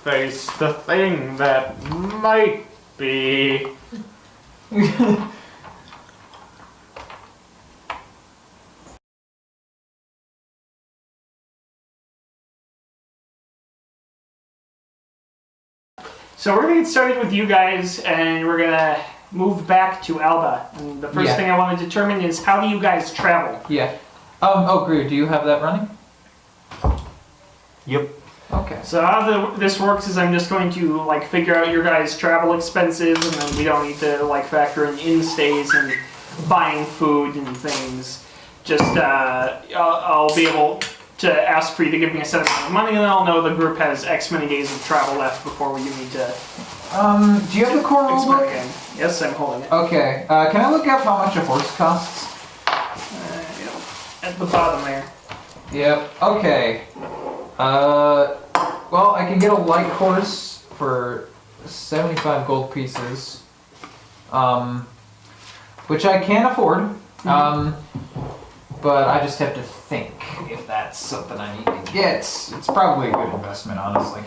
face the thing that might be. So we're gonna get started with you guys, and we're gonna move back to Alba. And the first thing I want to determine is, how do you guys travel? Yeah. Oh, Greer, do you have that running? Yep. Okay. So how this works is, I'm just going to figure out your guys' travel expenses, and then we don't need to factor in stays and buying food and things. Just I'll be able to ask for you to give me a set amount of money, and then I'll know the group has X many days of travel left before we need to. Do you have the core rulebook? Yes, I'm holding it. Okay. Can I look up how much a horse costs? At the bottom there. Yep. Okay. Well, I can get a light horse for 75 gold pieces, which I can afford. But I just have to think if that's something I need to get. It's probably a good investment, honestly.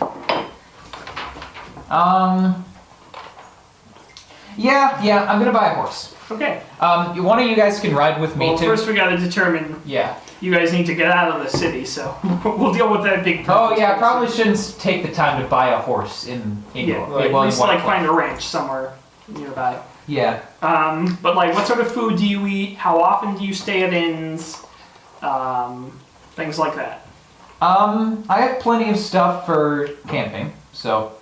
Yeah, I'm gonna buy a horse. Okay. One of you guys can ride with me too. First we gotta determine. Yeah. You guys need to get out of the city, so we'll deal with that big. Oh yeah, I probably shouldn't take the time to buy a horse in England. Yeah, at least find a ranch somewhere nearby. Yeah. But what sort of food do you eat? How often do you stay at inns? Things like that. I have plenty of stuff for camping, so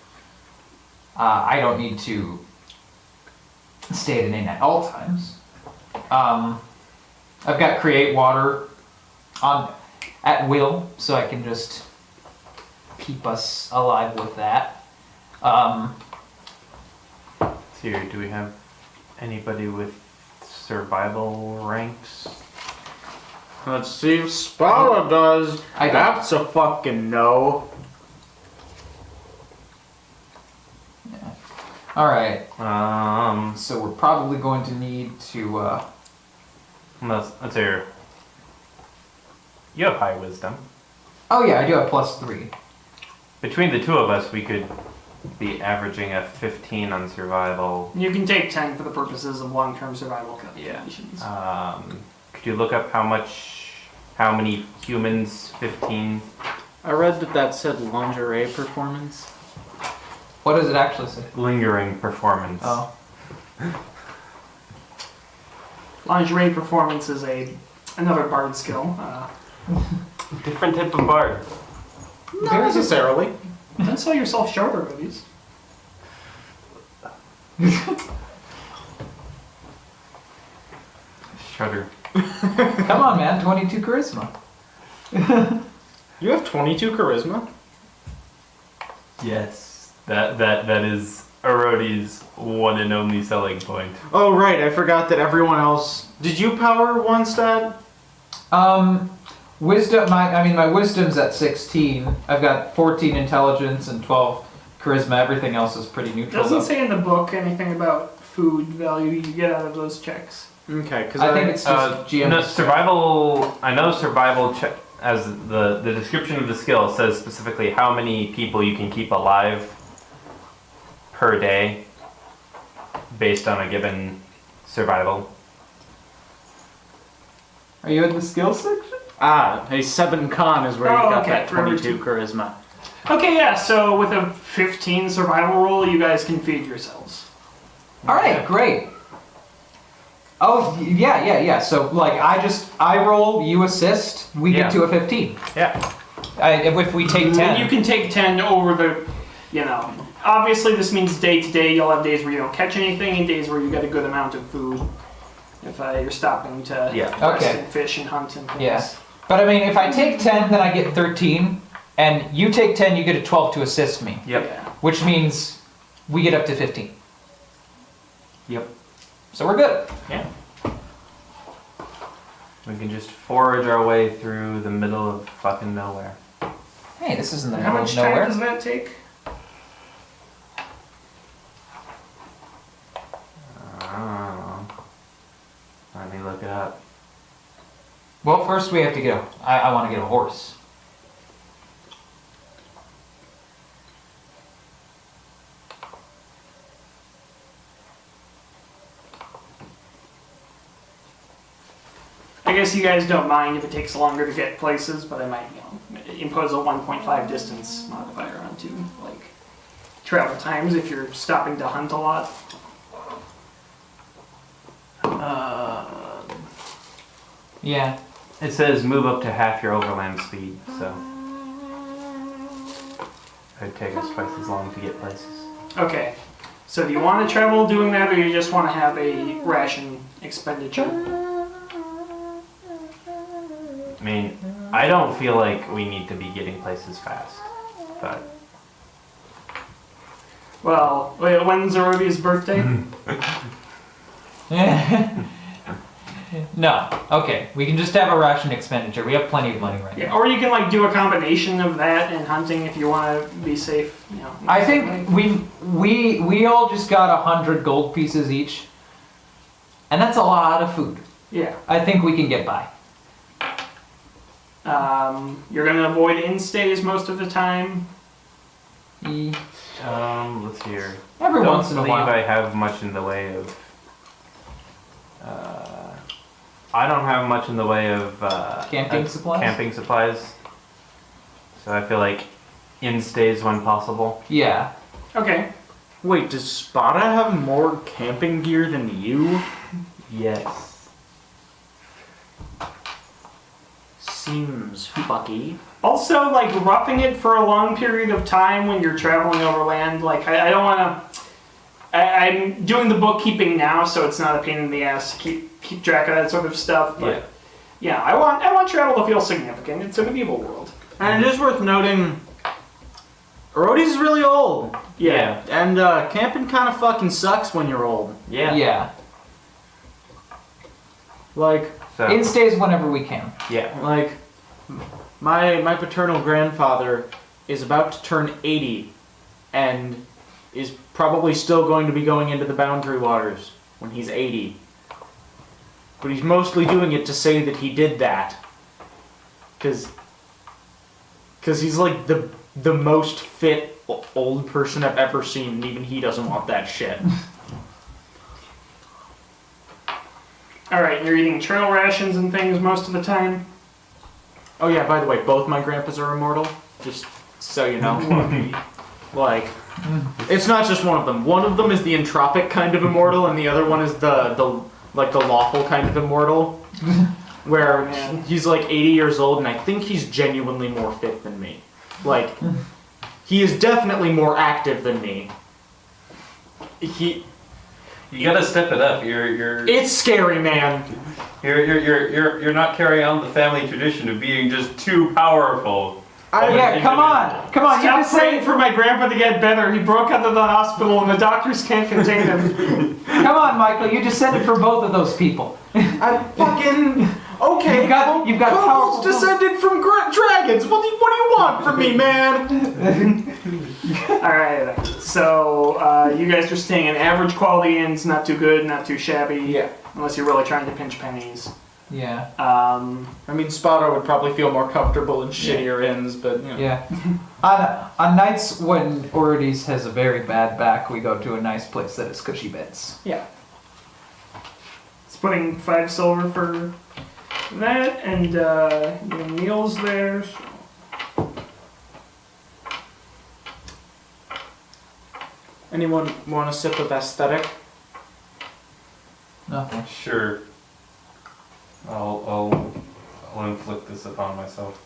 I don't need to stay at an inn at all times. I've got create water at will, so I can just keep us alive with that. Here, do we have anybody with survival ranks? Let's see if Spala does. That's a fucking no. Yeah. All right. So we're probably going to need to. Let's hear. You have high wisdom. Oh yeah, I do have +3. Between the two of us, we could be averaging a 15 on survival. You can take 10 for the purposes of long-term survival calculations. Yeah. Could you look up how many humans 15? I read that said lingerie performance. What does it actually say? Lingering performance. Oh. Lingerie performance is another bard skill. Different type of bard. Not necessarily. Don't sell yourself shorter movies. Shudder. Come on, man. 22 charisma. You have 22 charisma? Yes. That is Arodi's one and only selling point. Oh, right. I forgot that everyone else... Did you power one stat? Wisdom, my wisdom's at 16. I've got 14 intelligence and 12 charisma. Everything else is pretty neutral. Doesn't say in the book anything about food value you get out of those checks. Okay, because I think it's just GM. No, survival. I know survival check as the description of the skill says specifically how many people you can keep alive per day based on a given survival. Are you in the skill section? a 7 con is where you got that 22 charisma. Okay, yeah, so with a 15 survival roll, you guys can feed yourselves. Alright, great. Oh, yeah. So, I roll, you assist, we get to a 15. Yeah. If we take 10. You can take 10 over the, obviously this means day to day, you'll have days where you don't catch anything and days where you get a good amount of food. If you're stopping to rest and fish and hunt and things. Yeah. But if I take 10, then I get 13, and you take 10, you get a 12 to assist me. Yep. Yeah. Which means we get up to 15. Yep. So we're good. Yeah. We can just forage our way through the middle of fucking nowhere. Hey, this isn't the How middle much of nowhere. time does that take? Let me look it up. Well, first we have to I want to get a horse. I guess you guys don't mind if it takes longer to get places, but I might, impose a 1.5 distance modifier onto, like, travel times if you're stopping to hunt a lot. Yeah. It says move up to half your overland speed, so it would take us twice as long to get places. Okay. So do you want to travel doing that, or you just want to have a ration expenditure? I mean, I don't feel like we need to be getting places fast, but Well, wait, when's Zerobia's birthday? No. Okay. We can just have a ration expenditure. We have plenty of money right Yeah, now. or you can like do a combination of that and hunting if you want to be safe. I think we all just got 100 gold pieces each, and that's a lot of food. Yeah. I think we can get by. You're gonna avoid in-stays most of the time. let's see here. Every Don't once in a believe while. I have much in the way of. I don't have much in the way of Camping supplies? Camping supplies. So I feel like in stays when possible. Yeah. Okay. Wait, does Spada have more camping gear than you? Yes. Seems fucky. Also, like roughing it for a long period of time when you're traveling overland. Like I don't want to. I'm doing the bookkeeping now, so it's not a pain in the ass to keep track of that sort of stuff. But yeah, I want travel to feel significant. It's a medieval world. And it is worth noting, Erodi's really old. Yeah. And camping kind of fucking sucks when you're old. Yeah. Yeah. Like, So, It stays whenever we can. yeah. like my paternal grandfather is about to turn 80 and is probably still going to be going into the boundary waters when he's 80. But he's mostly doing it to say that he did that. Cause he's like the most fit old person I've ever seen, and even he doesn't want that shit. All right, you're eating trail rations and things most of the time. Oh yeah, by the way, both my grandpas are immortal, just so you know. Like, it's not just one of them. One of them is the entropic kind of immortal, and the other one is the lawful kind of immortal. Where he's like 80 years old, and I think he's genuinely more fit than me. Like, he is definitely more active than me. You gotta step it up. You're It's scary, man. not carrying on the family tradition of being just too powerful. Yeah, come on. Come on. You Stop just praying say, for my grandpa to get better. He broke out of the hospital, and the doctors can't contain him. come on, Michael. You just said it for both of those people. I fucking... Okay, You've got Kobolds powerful- descended from dragons. What do you want from me, man? All right, so you guys are staying in average quality inns, not too good, not too shabby. Yeah. Unless you're really trying to pinch pennies. Yeah. I mean, Spada would probably feel more comfortable in shittier inns, but, you know. Yeah. On nights when Ordes has a very bad back, we go to a nice place that has cushy beds. Yeah. It's putting 5 silver for that, and your meals there. So. Anyone want a sip of aesthetic? Nothing. Sure. I'll inflict this upon myself.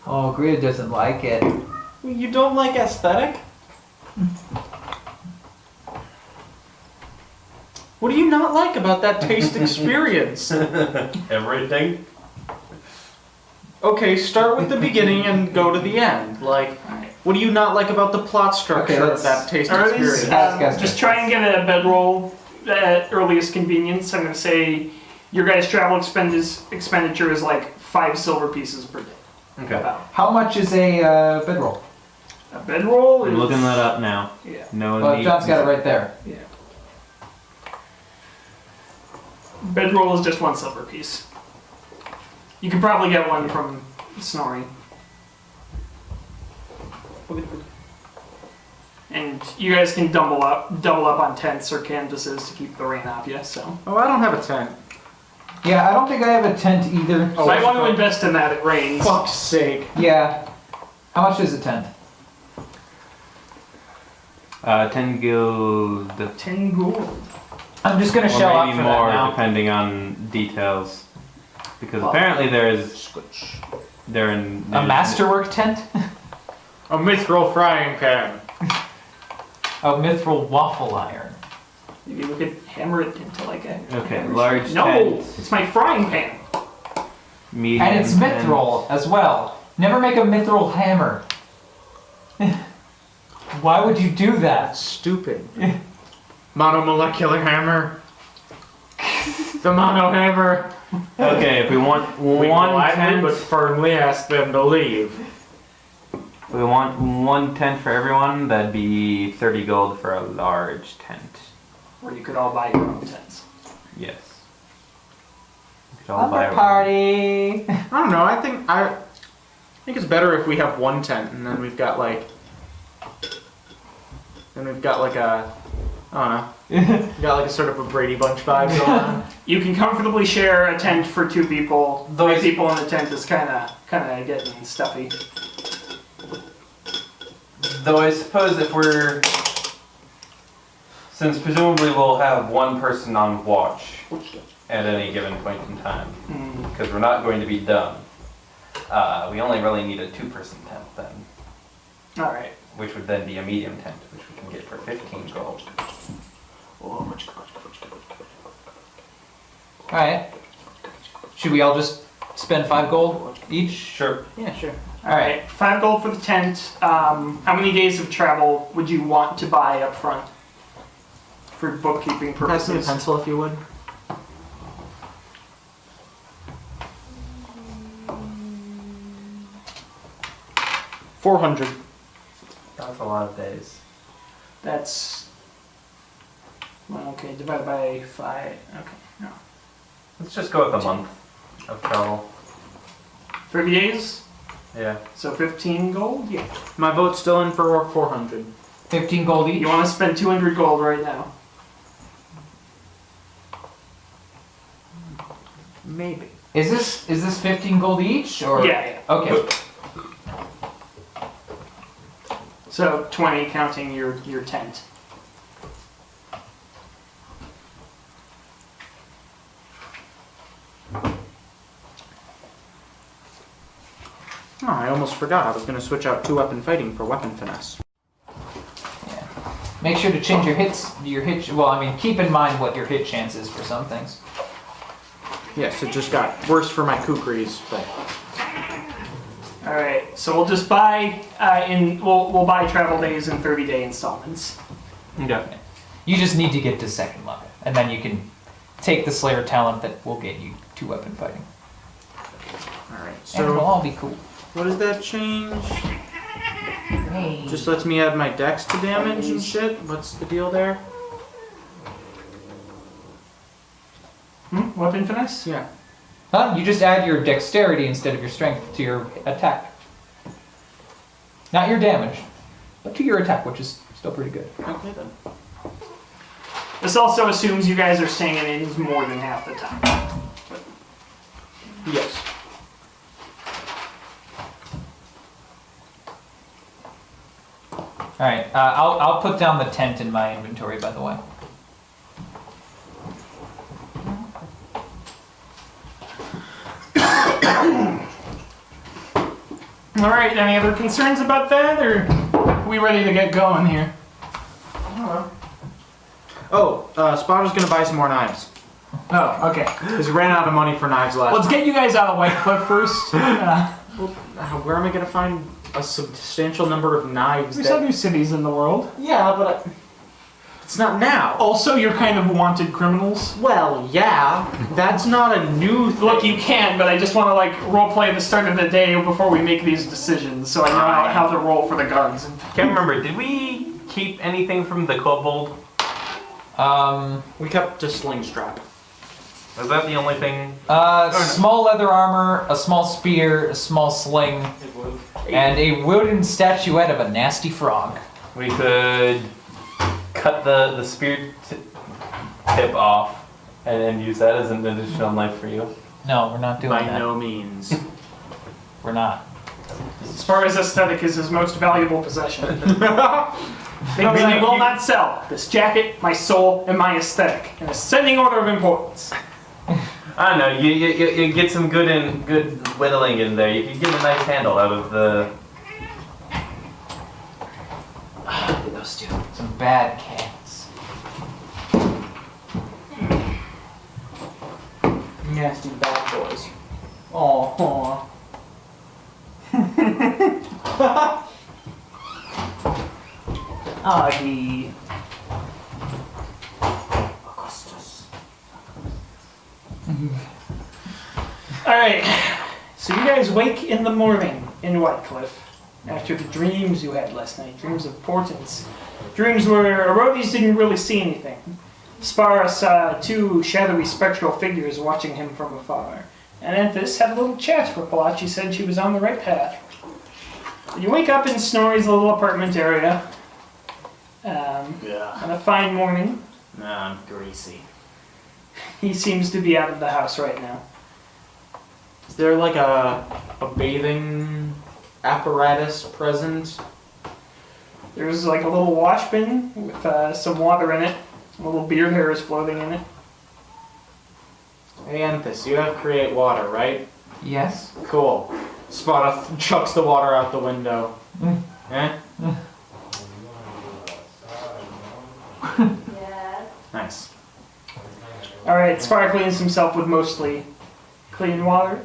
Oh, Greer doesn't like it. You don't like aesthetic? What do you not like about that taste experience? Everything. Okay, start with the beginning and go to the end. Like, what do you not like about the plot structure Okay, of that taste Or experience? just try and get a bedroll at earliest convenience. I'm going to say your guys' travel expenditure is like 5 silver pieces per day. Okay. About. How much is a bedroll? A bedroll is... I'm looking that up now. Yeah. No Well, need. John's got it right there. Yeah. Bedroll is just 1 silver piece. You could probably get one from Snorri. And you guys can double up on tents or canvases to keep the rain off you. So Oh, I don't have a tent. Yeah, I don't think I have a tent either. oh, I want to invest in that. It rains. Fuck's sake. Yeah. How much is a tent? 10 guild. 10 gold. I'm just gonna Or shell out maybe for more, that now. depending on details. Because Well, apparently they're in A masterwork tent? A mithril frying pan. A mithril waffle iron. Maybe we could hammer it into like a. Okay, hammer large sheet. No, tent. it's my frying pan. Medium And it's tent. mithril as well. Never make a mithril hammer. Why would you do that? Stupid. Monomolecular hammer. The mono hammer. Okay, if we want We one gladly tent, but firmly ask them to leave. we want one tent for everyone. That'd be 30 gold for a large tent. Or you could all buy your own tents. Yes. We could all buy Lumber one. party. I don't know. I think it's better if we have one tent and then we've got like a I don't know. We got like a sort of a Brady Bunch vibe going on. You can comfortably share a tent for 2 people. 3 Those- people in the tent is kind of getting stuffy. Though I suppose if we're, since presumably we'll have one person on watch at any given point in time, Mm. because we're not going to be done. We only really need a 2-person tent then, All right. which would then be a medium tent, which we can get for 15 gold. Alright. Should we all just spend 5 gold each? Sure. Yeah, sure. All right. 5 gold for the tent. How many days of travel would you want to buy up front for bookkeeping Pass me a purposes? pencil if you would. $400. That's a lot of days. That's well, okay. Divided by 5. Okay. No. Let's just go with a month of travel. 30 days. Yeah. So 15 gold. Yeah. My vote's still in for 400. 15 gold each? You want to spend 200 gold right now? Maybe. Is this 15 gold each or? Yeah. Okay. So 20 counting your tent. Oh, I almost forgot. I was going to switch out 2-weapon fighting for weapon finesse. Make sure to change your hit. Well, I mean, keep in mind what your hit chance is for some things. Yes, it just got worse for my kukris, but All right. So we'll just buy we'll buy travel days in 30-day installments. Okay. You just need to get to 2nd level, and then you can take the Slayer talent that will get you 2-weapon fighting, alright. and it'll So, all be cool. what does that change? Hey. Just lets me add my dex to damage and shit? What's the deal there? Weapon finesse? Yeah. Huh? You just add your dexterity instead of your strength to your attack. Not your damage, but to your attack, which is still pretty good. Okay then. This also assumes you guys are staying in inns more than half the time. Yes. All right. I'll put down the tent in my inventory, by the way. All right. Any other concerns about that, or are we ready to get going here? Oh, Spotter's gonna buy some more knives. Oh, okay. Because he ran out of money for knives last Let's time. get you guys out of White Cliff first. Where am I gonna find a substantial number of knives There's that... other cities in the world. Yeah, but it's not now. Also, you're kind of wanted criminals. Well, yeah, that's not a new thing. Look, you can, but I just want to like roleplay the start of the day before we make these decisions, so I know how to roll for the guns. Can't remember. Did we keep anything from the kobold? We kept a sling strap. Was that the only thing? Small leather armor, a small spear, a small sling, and a wooden statuette of a nasty frog. We could cut the spear tip off and then use that as an additional knife for you. No, we're not doing By that. no means. We're not. As far as aesthetic is his most valuable possession. Things I will not sell. This jacket, my soul, and my aesthetic. In ascending order of importance. I don't know. You get some good whittling in there. You can get a nice handle out of the. Look at those two. Some bad cats. Nasty bad boys. Oh. Augie. Augustus. Alright, so you guys wake in the morning in Whitecliff after the dreams you had last night. Dreams of portents. Dreams where Arodes didn't really see anything. Spara saw two shadowy spectral figures watching him from afar. And Anthus had a little chat for Palachi said she was on the right path. You wake up in Snorri's little apartment area Yeah. on a fine morning. Nah, I'm greasy. He seems to be out of the house right now. Is there like a bathing apparatus present? There's like a little wash bin with some water in it. A little beard hair is floating in it. Hey Anthus, you have create water, right? Yes. Cool. Spada chucks the water out the window. Eh? Nice. Alright, Spire cleans himself with mostly clean water.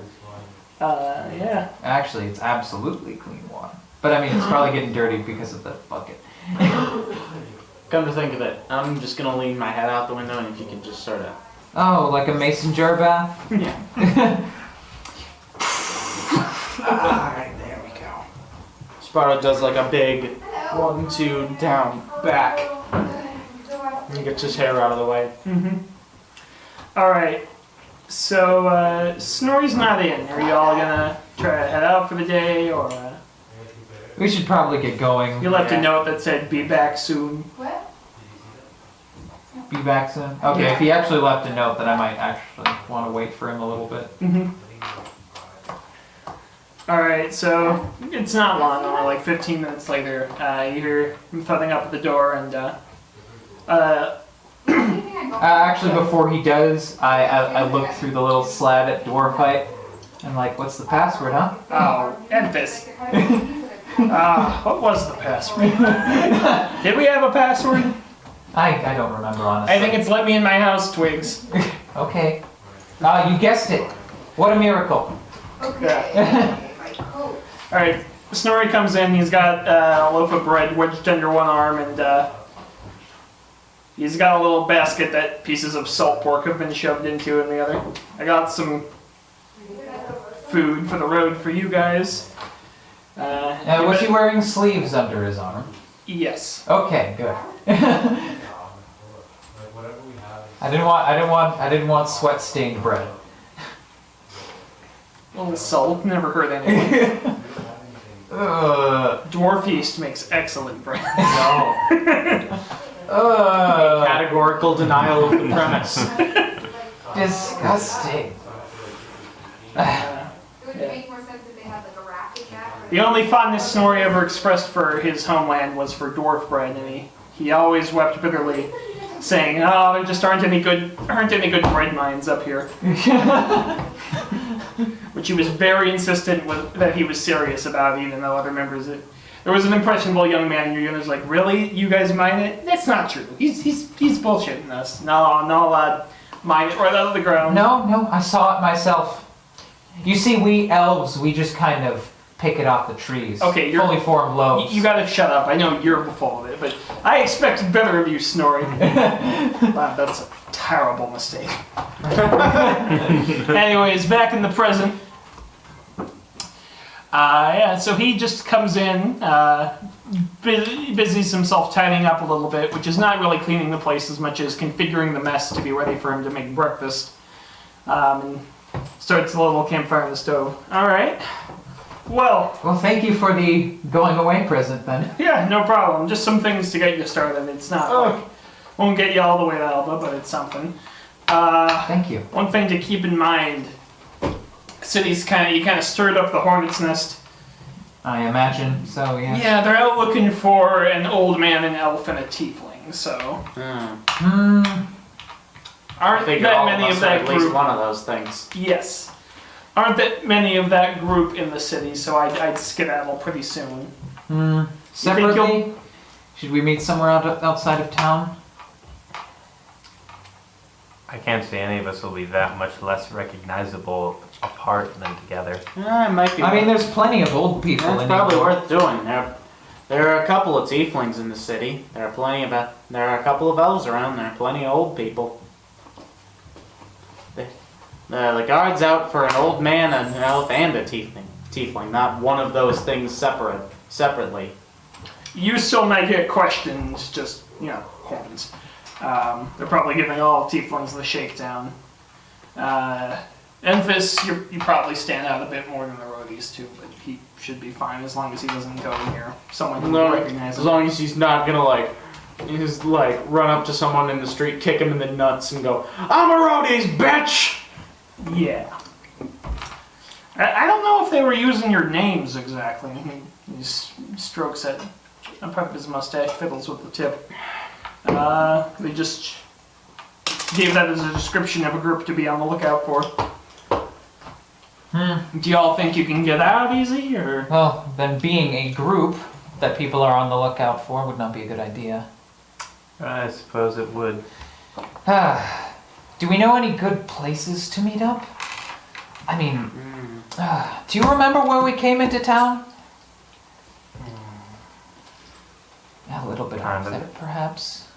Yeah. Actually, it's absolutely clean water. But I mean, it's probably getting dirty because of the bucket. Come to think of it, I'm just gonna lean my head out the window and if you can just sort of... Oh, like a mason jar bath? Yeah. Alright, there we go. Sparrow does like a big 1, 2, down, back. And gets his hair out of the way. Mm-hmm. Alright. So, Snorri's not in. Are y'all gonna try to head out for the day, or... We should probably get going. You left Yeah. a note that said, be back soon. Be back soon. Okay, Yeah. if he actually left a note, then I might actually want to wait for him a little bit. Mm-hmm. Alright, so it's not long, only like 15 minutes later, you hear him thudding up at the door and, Actually, before he does, I look through the little slab at Dwarfite. I'm like, what's the password, huh? oh, Anthus. What was the password? Did we have a password? I don't remember, honestly. I think it's let me in my house, Twigs. Okay. You guessed it. What a miracle. Yeah. Alright, Snorri comes in, he's got a loaf of bread wedged under one arm, and he's got a little basket that pieces of salt pork have been shoved into in the other. I got some food for the road for you guys. Was he wearing sleeves under his arm? Yes. Okay, good. I didn't want sweat stained bread. A little salt, never hurt anyone. Dwarf yeast makes excellent bread. No. Categorical denial of the premise. Disgusting. It would make more sense if they had like a racket jack. The only fondness Snorri ever expressed for his homeland was for dwarf bread, and he always wept bitterly, saying, "Oh, there just aren't any good bread mines up here." Which he was very insistent that he was serious about, even though other members. There was an impressionable young man in your unit who was like, "Really, you guys mine it? That's not true. He's bullshitting us. No, mine it right out of the ground." No, I saw it myself. You see, we elves, we just kind of pick it off the trees. Okay, fully formed lobes. You gotta shut up. I know you're full of it, but I expected better of you, Snorri. Wow, that's a terrible mistake. Anyways, back in the present. Yeah, so he just comes in, busies himself tidying up a little bit, which is not really cleaning the place as much as configuring the mess to be ready for him to make breakfast. And starts a little campfire in the stove. Alright. Well, Well, thank you for the going away present then. yeah, no problem. Just some things to get you started. It's not like won't get you all the way to Alba, but it's something. Thank you. One thing to keep in mind: cities you kind of stirred up the hornet's nest. I imagine so, yeah. Yeah, they're out looking for an old man, an elf, and a tiefling. So Hmm. I aren't figure that all many of of us are that at least group? one of those things. Yes, aren't that many of that group in the city? So I'd skedaddle pretty soon. Hmm. Separately, should we meet somewhere outside of town? I can't say any of us will be that much less recognizable apart than together. It might be. I mean, there's plenty of old people That's in probably New York. worth doing. There are a couple of tieflings in the city. There are a couple of elves around. There are plenty of old people. The guard's out for an old man, an elf, and a tiefling. Not one of those things separately. You still might get questions, just horns. They're probably giving all tieflings the shakedown. Enfys, you probably stand out a bit more than the roadies too, but he should be fine as long as he doesn't go near someone who would recognize As him. long as he's not gonna just run up to someone in the street, kick him in the nuts, and go, "I'm a roadies, bitch!" Yeah. I don't know if they were using your names exactly. He strokes at a part of his mustache, fiddles with the tip. They just gave that as a description of a group to be on the lookout for. Do y'all think you can get out easy, or? Well, then being a group that people are on the lookout for would not be a good idea. I suppose it would. Do we know any good places to meet up? I mean, do you remember where we came into town? A little bit Kind off of. there, perhaps.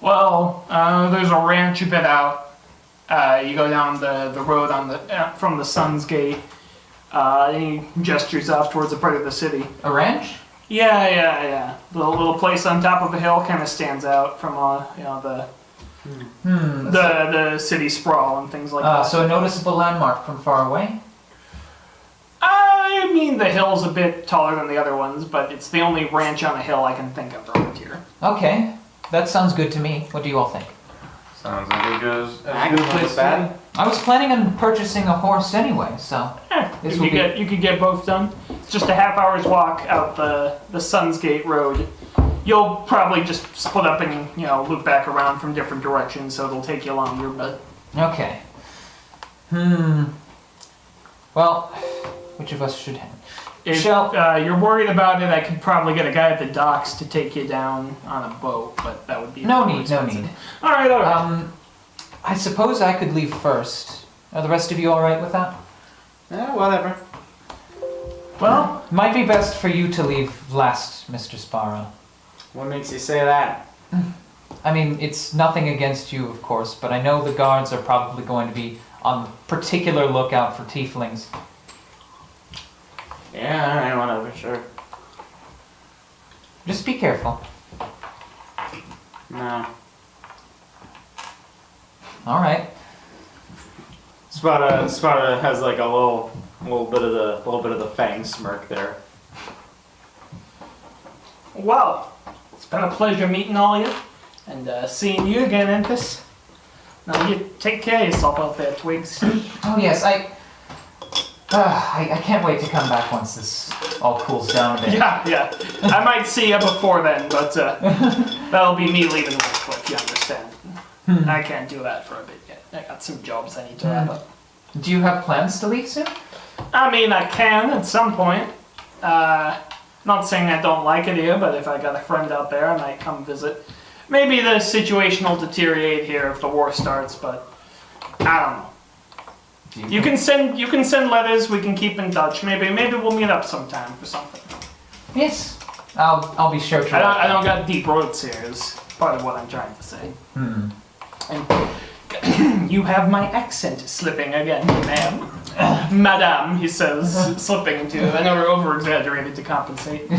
Well, there's a ranch a bit out. You go down the road on from the Sun's Gate. And he gestures off towards a part of the city. A ranch? Yeah. The little place on top of a hill kind of stands out from the city sprawl and things like that. So a noticeable landmark from far away? I mean, the hill's a bit taller than the other ones, but it's the only ranch on a hill I can think of around here. Okay, that sounds good to me. What do you all think? Sounds like it goes I as good can a live place with that. I was planning on purchasing a horse anyway, so... This will be- You could get both done. It's just a half hour's walk out the Sun's Gate Road. You'll probably just split up and loop back around from different directions, so it'll take you longer. But Okay. Well, which of us should head? if you're worried about it, I could probably get a guy at the docks to take you down on a boat, but that would be No more need. expensive. All right. I suppose I could leave first. Are the rest of you alright with that? Yeah, whatever. Well, Might be best for you to leave last, Mr. Sparrow. What makes you say that? I mean, it's nothing against you, of course, but I know the guards are probably going to be on particular lookout for tieflings. Yeah, alright, whatever, sure. Just be careful. No. Alright. Sparta has like a little bit of the fang smirk there. well, it's been a pleasure meeting all of you and seeing you again, Enfys. Now you take care of yourself out there, Twigs. Oh yes, I can't wait to come back once this all cools down a bit. Yeah. I might see you before then, but that'll be me leaving Wycliffe, you understand. I can't do that for a bit yet. I got some jobs I need to wrap up. Do you have plans to leave soon? I mean, I can at some point. Not saying I don't like it here, but if I got a friend out there, I might come visit. Maybe the situation will deteriorate here if the war starts, but I don't know. You can send letters. We can keep in touch. Maybe we'll meet up sometime for something. Yes. I'll be sure to. I don't got deep roots here. Is part of what I'm trying to say. And you have my accent slipping again, ma'am. Madame, he says, slipping into it. I know we're over exaggerated to compensate.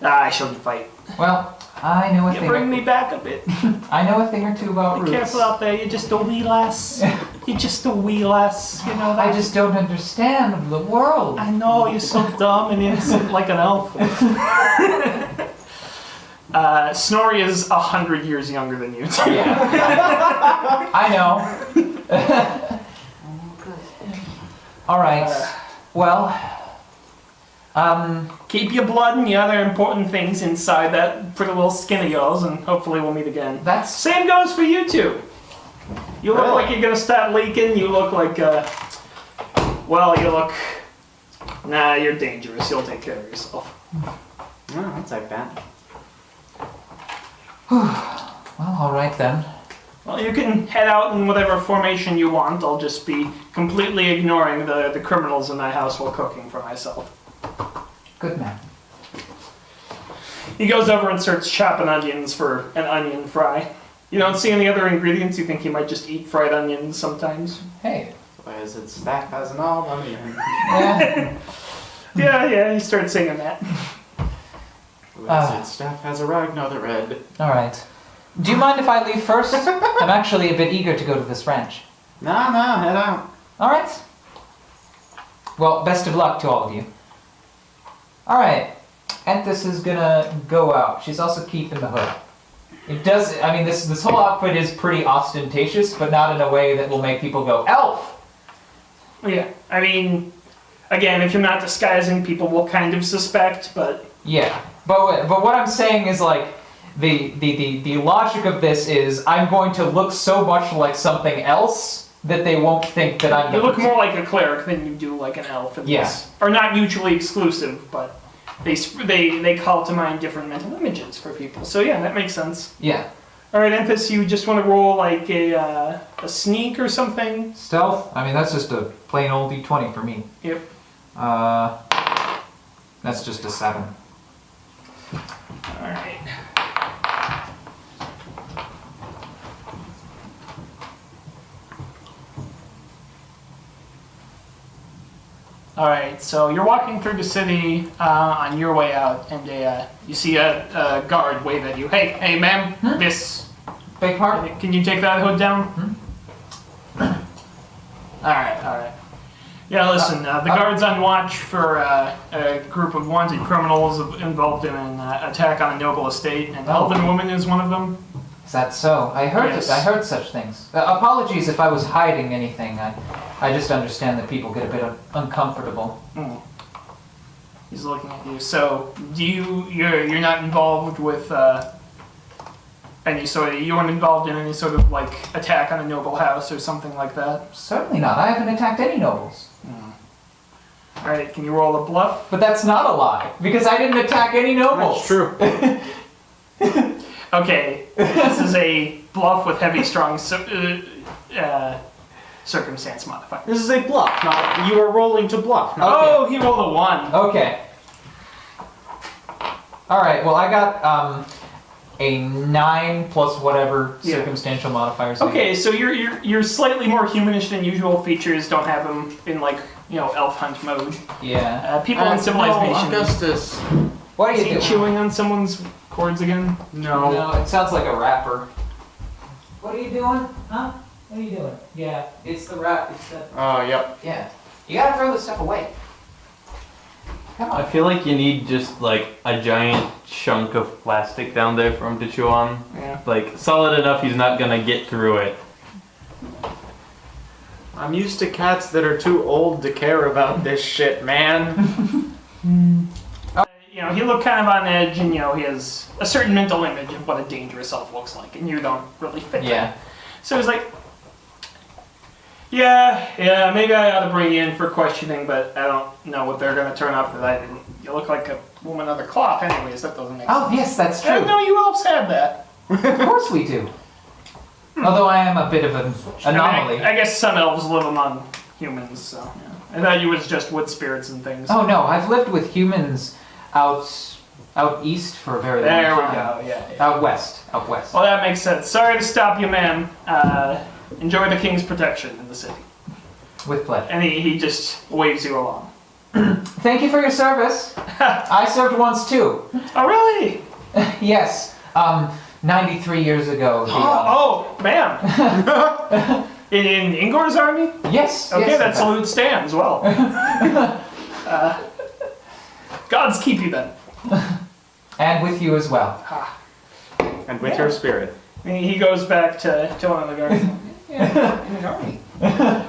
I shouldn't fight. Well, I know a You thing. bring me back a bit. I know a thing or two about Be roots. careful out there, you're just a wee lass. You're just a wee lass, you know that? I just don't understand the world. I know, you're so dumb and innocent like an elf. Snorri is 100 years younger than you. Yeah. I know. All right. Well, Keep your blood and the other important things inside that pretty little skin of yours, and hopefully we'll meet again. that's Same goes for you two. You look like you're gonna start leaking. You look like, well, you look. Nah, you're dangerous. You'll take care of yourself. Oh, that's like that. well. All right then. Well, you can head out in whatever formation you want. I'll just be completely ignoring the criminals in my house while cooking for myself. Good man. He goes over and starts chopping onions for an onion fry. You don't see any other ingredients? You think he might just eat fried onions sometimes? Hey. Why is it staff has an all onion? Yeah. Yeah, he starts singing that. Why is it staff has a rag, not a red? All right. Do you mind if I leave first? I'm actually a bit eager to go to this ranch. No, head out. All right. Well, best of luck to all of you. All right. Enthus is gonna go out. She's also keeping the hood. It does. I mean, this whole outfit is pretty ostentatious, but not in a way that will make people go elf. Yeah, I mean, again, if you're not disguising, people will kind of suspect, but... Yeah, but what I'm saying is like the logic of this is I'm going to look so much like something else that they won't think that I'm. You look more like a cleric than you do like an elf in this. Are not mutually exclusive, but they call to mind different mental images for people. So yeah, that makes sense. Yeah. All right, Enthus, you just want to roll like a sneak or something? Stealth. I mean, that's just a plain old D20 for me. Yep. That's just a 7. All right. All right, so you're walking through the city on your way out, and you see a guard wave at you. Hey, ma'am, miss. Big part. Can you take that hood down? All right. Yeah, listen, the guard's on watch for a group of wanted criminals involved in an attack on a noble estate, and Elven Woman is one of them. Is that so? I heard Yes. I heard such things. Apologies if I was hiding anything. I just understand that people get a bit uncomfortable. He's looking at you. So, you're not involved with you weren't involved in any sort of like attack on a noble house or something like that? Certainly not. I haven't attacked any nobles. All right, can you roll a bluff? But that's not a lie because I didn't attack any nobles. That's true. Okay, this is a bluff with heavy, strong circumstance modifier. This is a bluff, not you are rolling to bluff. Not Oh, he rolled a 1. Okay. All right. Well, I got a 9 plus whatever Yeah. circumstantial modifiers. Okay, so you're slightly more humanish than usual. Features don't have them in like elf hunt mode. Yeah. People in civilized no, nations. Augustus. What are Is you he doing? chewing on someone's cords again? No. No, it sounds like a rapper. What are you doing? Huh? What are you doing? Yeah, it's the rap. It's the. Oh, yep. Yeah. You gotta throw this stuff away. Come I on. feel like you need just like a giant chunk of plastic down there for him to chew on. Yeah. Like solid enough he's not gonna get through it. I'm used to cats that are too old to care about this shit, man. He looked kind of on edge, and he has a certain mental image of what a dangerous elf looks like, and you don't really fit that. Yeah. So he's like, yeah, maybe I ought to bring you in for questioning, but I don't know what they're going to turn up that I didn't. You look like a woman of the cloth anyways, that doesn't make Oh sense. yes, that's I true. know you elves had that. Of course we do. Although I am a bit of an anomaly. I guess some elves live among humans, so yeah. I thought you was just wood spirits and things. Oh no, I've lived with humans out east for a very long There we time. go, yeah. Out west. Well, that makes sense. Sorry to stop you, ma'am. Enjoy the king's protection in the city. With pleasure. And he just waves you along. Thank you for your service. I served once too. Oh, really? Yes. 93 years ago. Oh, ma'am. In Ingor's army? Yes. Okay, yes, that salute stands well. Gods keep you then. And with you as well. And with your spirit. He goes back to one of the guards.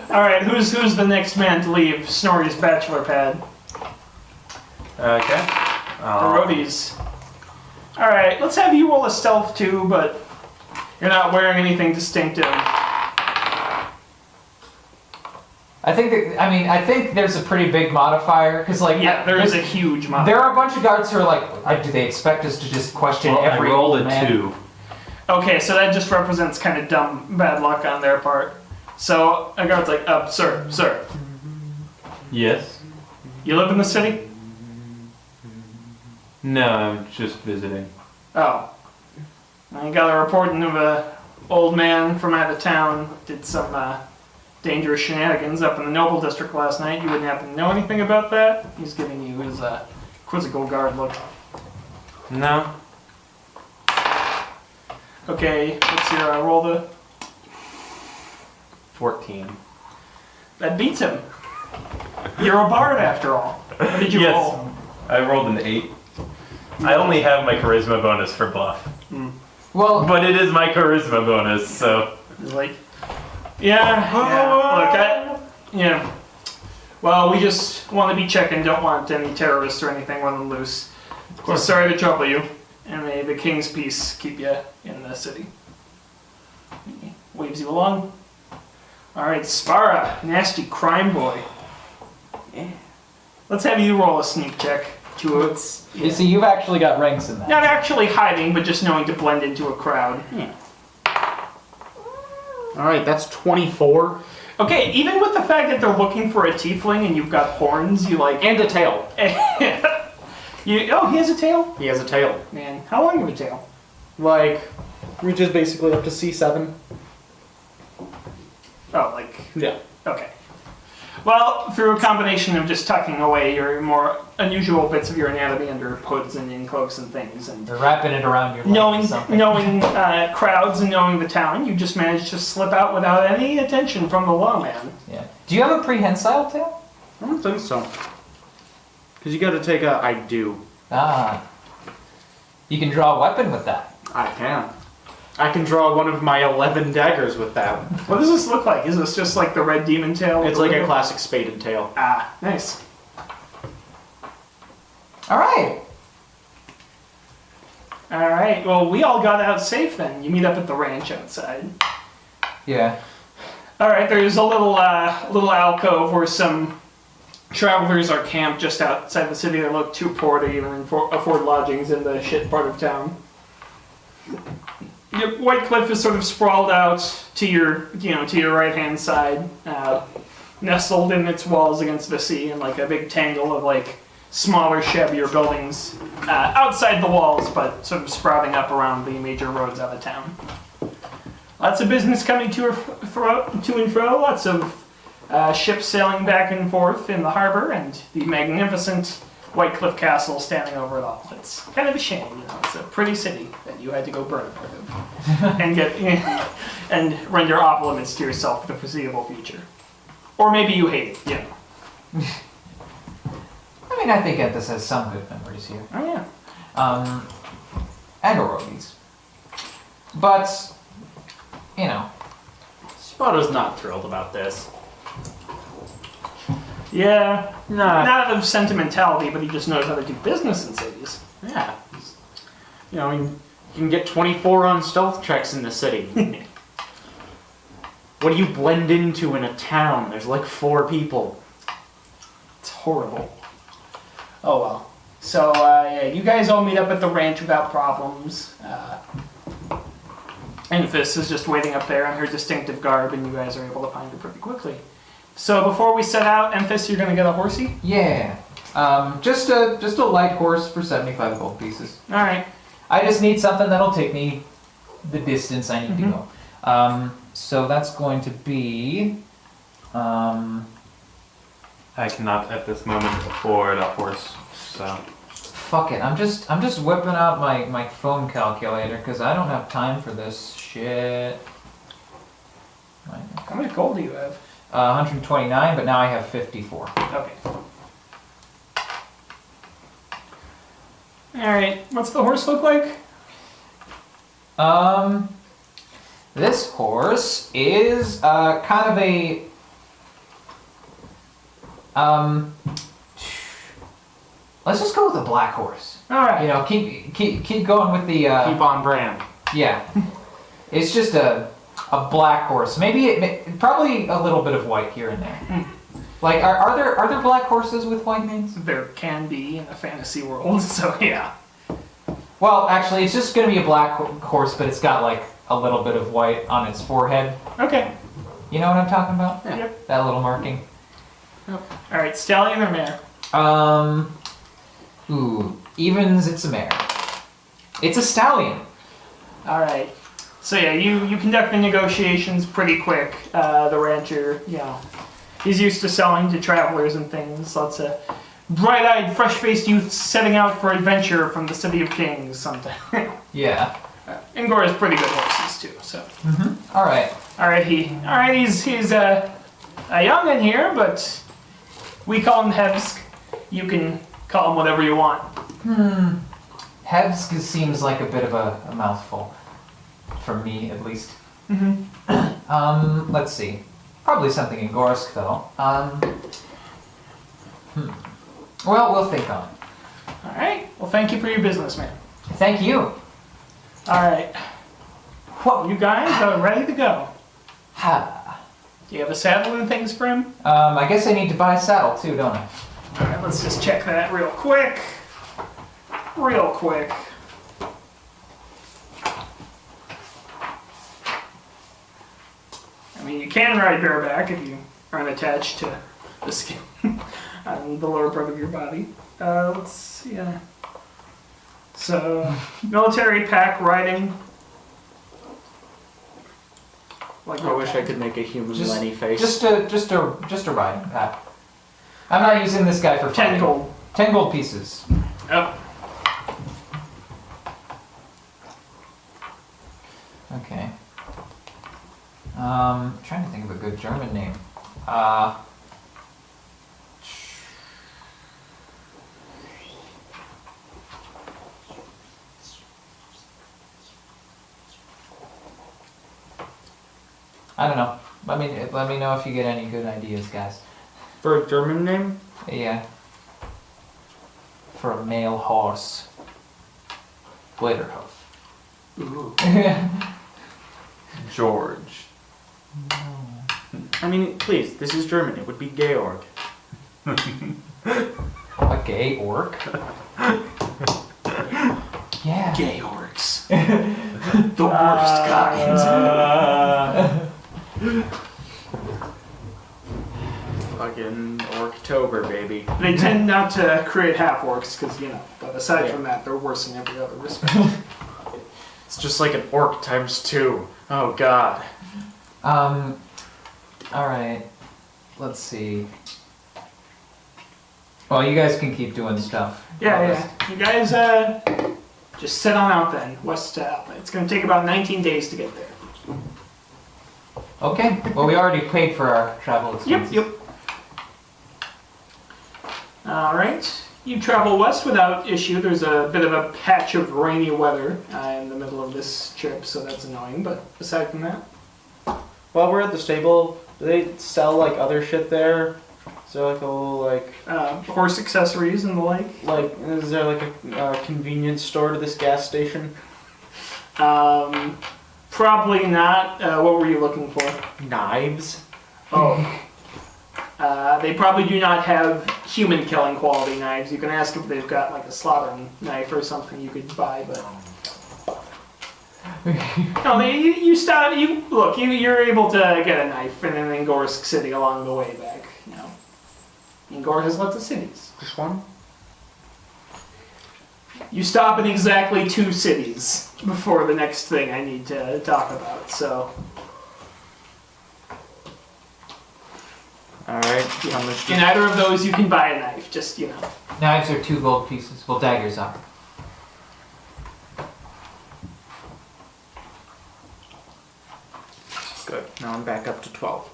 All right, who's the next man to leave Snorri's bachelor pad? Okay. Herodes. All right, let's have you roll a stealth too, but you're not wearing anything distinctive. I think there's a pretty big modifier because Yeah, there is a huge modifier. There are a bunch of guards who are like, do they expect us to just question Well, every I rolled old a man? 2. Okay, so that just represents kind of dumb bad luck on their part. So a guard's like, sir, Yes. you live in the city? No, I'm just visiting. Oh. I got a reporting of a old man from out of town did some dangerous shenanigans up in the Noble District last night. You wouldn't happen to know anything about that? He's giving you his quizzical guard look. No. Okay, what's your roll the... 14. That beats him. You're a bard after all. What did you Yes. roll? I rolled an 8. I only have my charisma bonus for bluff. Well, But it is my charisma bonus, so... He's like, yeah. Well, we just want to be checking, don't want any terrorists or anything running loose. Of course, sorry to trouble you. And may the king's peace keep you in the city. He waves you along. Alright, Spara, nasty crime boy. Yeah. Let's have you roll a sneak check. you see, you've actually got ranks in that. Not actually hiding, but just knowing to blend into a crowd. Alright, that's 24. Okay, even with the fact that they're looking for a tiefling and you've got horns, you like... And a tail. he has a tail? He has a tail. Man, how long of a tail? Like, reaches basically up to C7. Oh, like... Yeah. Okay. Well, through a combination of just tucking away your more unusual bits of your anatomy under hoods and in cloaks and things, and They're wrapping it around your leg or something. knowing crowds and knowing the town, you just managed to slip out without any attention from the lawman. Yeah. Do you have a prehensile tail? I don't think so. Because you gotta take a... I do. Ah. You can draw a weapon with that. I can. I can draw one of my 11 daggers with that. What does this look like? Is this just like the red demon tail? It's like a classic spaded tail. Ah, nice. Alright. Alright, well, we all got out safe then. You meet up at the ranch outside. Yeah. Alright, there's a little alcove where some travelers are camped just outside the city that look too poor to even afford lodgings in the shit part of town. White Cliff is sort of sprawled out to your right-hand side, nestled in its walls against the sea in like a big tangle of like smaller, shabbier buildings outside the walls, but sort of sprouting up around the major roads out of town. Lots of business coming to and fro, lots of ships sailing back and forth in the harbor, and the magnificent White Cliff Castle standing over it all. It's kind of a shame, it's a pretty city that you had to go burn a part of and get and render off limits to yourself for the foreseeable future. Or maybe you hate it, I mean, I think Enthus has some good memories here. Oh yeah. And Orodes. But, Spada's not thrilled about this. Yeah. Nah. Not out of sentimentality, but he just knows how to do business in cities. Yeah. You can get 24 on stealth checks in the city. What do you blend into in a town? There's like 4 people. It's horrible. Oh well. So, you guys all meet up at the ranch without problems. Enfys is just waiting up there in her distinctive garb, and you guys are able to find her pretty quickly. So before we set out, Enfys, you're gonna get a horsey? yeah. Just a light horse for 75 gold pieces. Alright. I just need something that'll take me the distance I need to go. So that's going to be... how I cannot at this moment afford a horse, so. Fuck it. I'm just whipping out my phone calculator because I don't have time for this shit. How much gold do you have? 129, but now I have 54. Okay. Alright, what's the horse look like? This horse is kind of a let's just go with a black horse. Alright. You know, keep going with the Keep on brand. yeah. It's just a black horse. Maybe probably a little bit of white here and there. Like, are there black horses with white manes? There can be in a fantasy world, so yeah. Well, actually, it's just going to be a black horse, but it's got like a little bit of white on its forehead. Okay. You know what I'm talking about? Yeah. Yep. That little marking. Alright, stallion or mare? Ooh, evens. It's a mare. It's a stallion. Alright. So yeah, you conduct the negotiations pretty quick. The rancher, you know, he's used to selling to travelers and things. Lots of bright-eyed, fresh-faced youths setting out for adventure from the City of Kings sometime. Yeah. Ingor has pretty good horses too, so. All right. He's a young'un here, but we call him Hevsk. You can call him whatever you want. Hevsk seems like a bit of a mouthful. For me, at least. Let's see. Probably something in Gorsk, though. Well, we'll think on it. Alright, well thank you for your business, man. Thank you. Alright, What? you guys are ready to go. Ha. Do you have a saddle and things for him? I guess I need to buy a saddle, too, don't I? Alright, let's just check that real quick. I mean, you can ride bareback if you aren't attached to the skin on the lower part of your body. Let's see. So, military pack riding. Like I wish I could make a human Lenny face. Just a riding pack. I'm not using this guy for 10 fighting. gold. 10 gold pieces. Oh. Okay. Trying to think of a good German name. I don't know. Let me know if you get any good ideas, guys. For a German name? Yeah. For a male horse. Glitterhoof. Ooh. George. I mean, please, this is German. It would be Georg. A gay orc? Yeah. Gay orcs. The worst kinds. Fucking Orktober, baby. They tend not to create half orcs because, you know, but aside from that, they're worse in every other respect. It's just like an orc times 2. Oh god. Alright. Let's see. Well, you guys can keep doing stuff. Yeah. You guys, just set on out then, west to Outlet. It's going to take about 19 days to get there. Okay. Well, we already paid for our travel expenses. Yep. Alright. You travel west without issue. There's a bit of a patch of rainy weather in the middle of this trip, so that's annoying, but aside from that. While we're at the stable, do they sell like other shit there? Is there like a little like Horse accessories and the like. is there like a convenience store to this gas station? Probably not. What were you looking for? Knives? Oh. They probably do not have human killing quality knives. You can ask if they've got like a slaughtering knife or something you could buy, but no, you're able to get a knife in an Ingorsk city along the way back. You know, Ingor has lots of cities. Which one? You stop in exactly 2 cities before the next thing I need to talk about. So, Alright, how much In either of those, you can buy a knife. Just, you know. Knives are 2 gold pieces. Well, daggers are. Good. Now I'm back up to 12.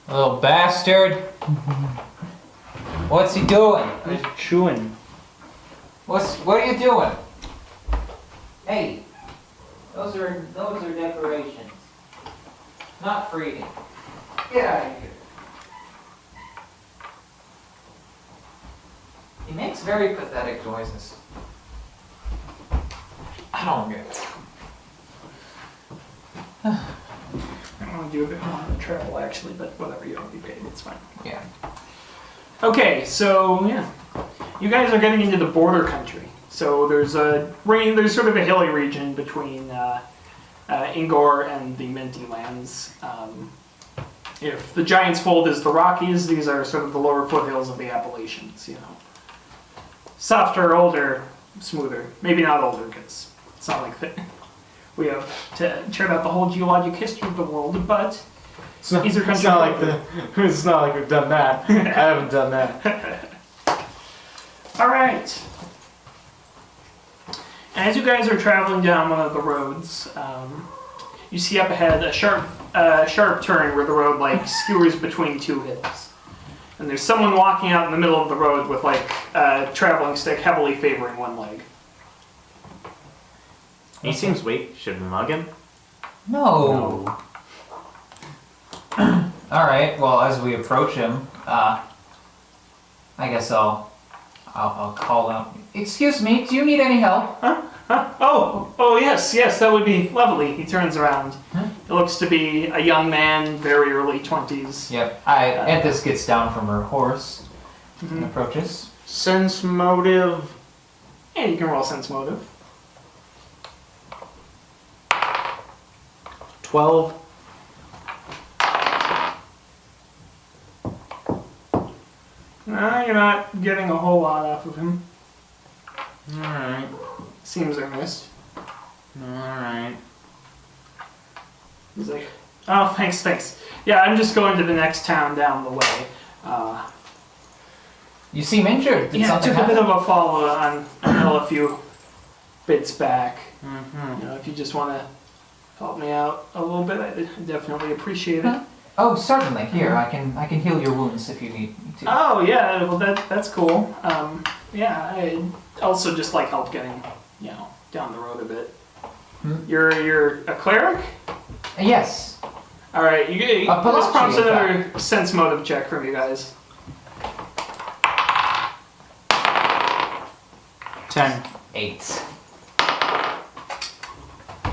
Little bastard. What's he doing? He's chewing. What are you doing? Hey, those are decorations. Not for eating. Get out of here. He makes very pathetic noises. I don't get it. I want to do a bit more on the travel, actually, but whatever, you don't be paid. It's fine. Yeah. Okay, so, yeah. You guys are getting into the border country. So there's there's sort of a hilly region between Ingor and the Minty Lands. If the Giant's Fold is the Rockies, these are sort of the lower foothills of the Appalachians, you know. Softer, older, smoother. Maybe not older, because it's not like that. We have to chart out the whole geologic history of the world, but these are countries. It's not like we've done that. I haven't done that. All right. As you guys are traveling down one of the roads, you see up ahead a sharp turn where the road like skewers between 2 hills, and there's someone walking out in the middle of the road with like a traveling stick heavily favoring one leg. He seems weak. Should we mug him? No. Alright, well, as we approach him, I guess I'll call out. Excuse me, do you need any help? Oh, yes, that would be lovely. He turns around. It looks to be a young man, very early 20s. Yep. Anthus gets down from her horse and approaches. Sense motive. And you can roll sense motive. 12. No, you're not getting a whole lot off of him. Alright. Seems earnest. Alright. He's like, oh, thanks. Yeah, I'm just going to the next town down the way. You seem injured. Did Yeah, I something took a bit happen? of a fall on a hill a few bits back. Mm-hmm. You know, if you just want to help me out a little bit, I definitely appreciate it. Oh, certainly. Here, I can heal your wounds if you need me to. Oh, yeah, well, that's cool. Yeah, I also just like help getting, you know, down the road a bit. You're a cleric? Yes. All right, you this Palachi, prompts in another sense motive check from you guys. 10. 8.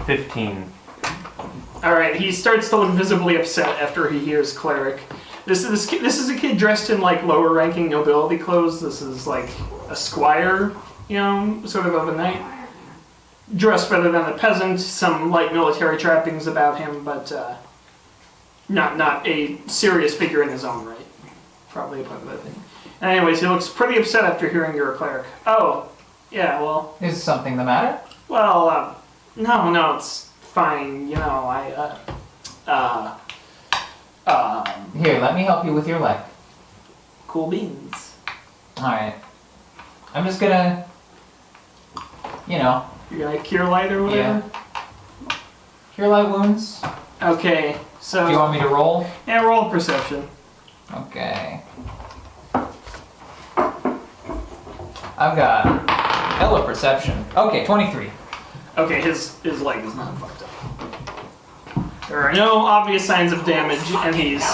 15. All right, he starts to look visibly upset after he hears cleric. This is a kid dressed in like lower ranking nobility clothes. This is like a squire, you know, sort of a knight. Dressed better than a peasant, some light military trappings about him, but not a serious figure in his own right. Probably a part of that thing. Anyways, he looks pretty upset after hearing you're a cleric. Oh, yeah, well... Is something the matter? Well, no, it's fine. You know, Here, let me help you with your leg. cool beans. Alright. I'm just gonna... You know, You're gonna cure light or whatever? cure light wounds. Okay, so... Do you want me to roll? Yeah, roll perception. Okay. I've got hella perception. Okay, 23. Okay, his leg is not fucked up. There are no obvious signs of damage, and he's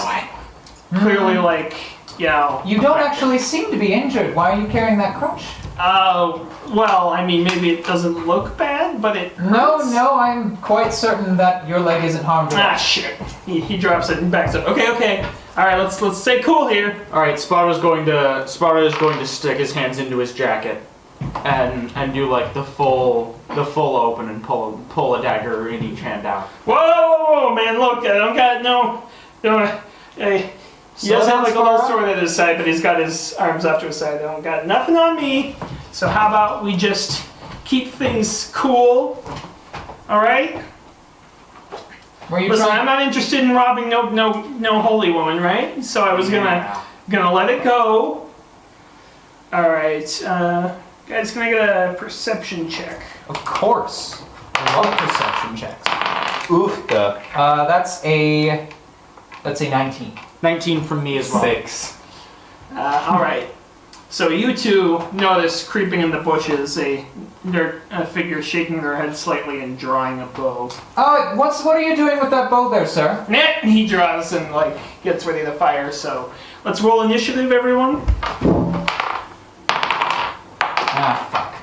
clearly like, you know... You don't actually seem to be injured. Why are you carrying that crutch? Well, I mean, maybe it doesn't look bad, but it hurts. No, I'm quite certain that your leg isn't harmed at all. Ah, shit. He drops it and backs up. Okay. All right, let's stay cool here. Alright, Sparta's going to stick his hands into his jacket. and do like the full open and pull a dagger in each hand out. Whoa, man! Look, I don't got Hey, he does have like a little sword at his side, but he's got his arms off to his side. I don't got nothing on me. So how about we just keep things cool? All right. Listen, I'm not interested in robbing no holy woman, right? So I was gonna let it go. All right, guys, can I get a perception check? Of course. I love perception checks. Oofta. That's a 19. 19 from me as well. 6. All right. So you two notice creeping in the bushes a figure shaking their head slightly and drawing a bow. Oh, what are you doing with that bow there, sir? He draws and like gets ready to fire. So let's roll initiative, everyone. Ah, fuck.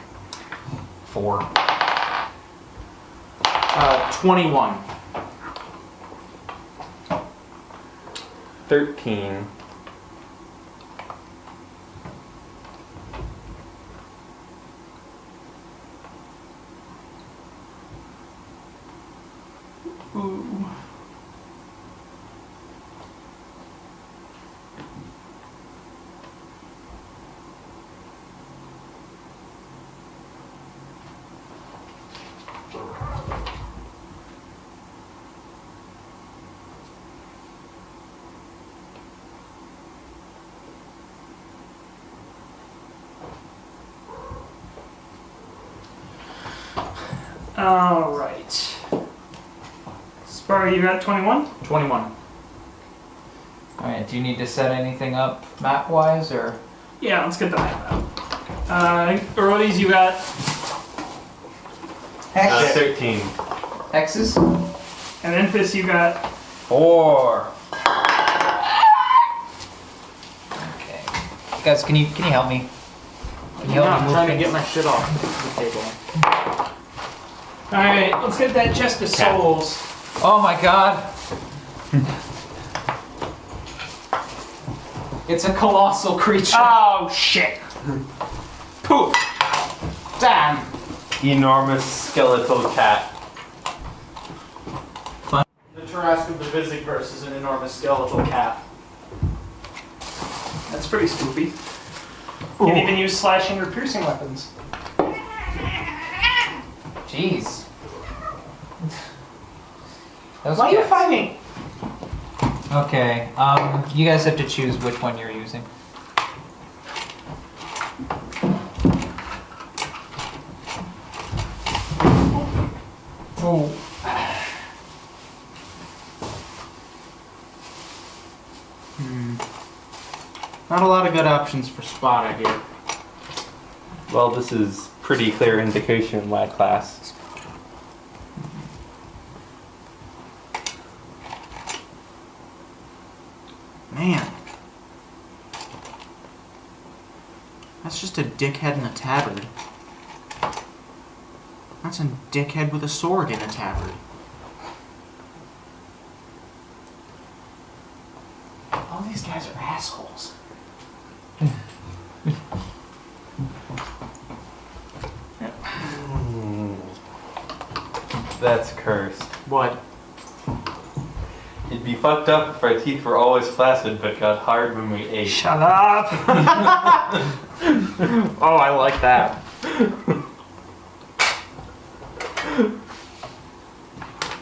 4. 21. 13. Ooh. All right. Spar, you got 21? 21. Alright, do you need to set anything up map-wise, or? Yeah, let's get the map out. Earlies, you got Hex. 13. Hexes? and Enfys, you got 4. Okay. Guys, can you help me? Can you help me I'm move trying to things? get my shit off the table. All right, let's get that chest of souls. Oh my god. It's a colossal creature. Oh shit! Poof! Damn. Enormous skeletal cat. The Tarrasque of the Visicverse is an enormous skeletal cat. That's pretty spoopy. You can even use slashing or piercing weapons. Jeez. Those Why are you cats. fighting? Okay, you guys have to choose which one you're using. Oh. Not a lot of good options for spot, I hear. Well, this is pretty clear indication in my class. Man. That's just a dickhead in a tabard. That's a dickhead with a sword in a tabard. All these guys are assholes. That's cursed. What? It'd be fucked up if our teeth were always flaccid but got hard when we ate. Shut up! Oh, I like that.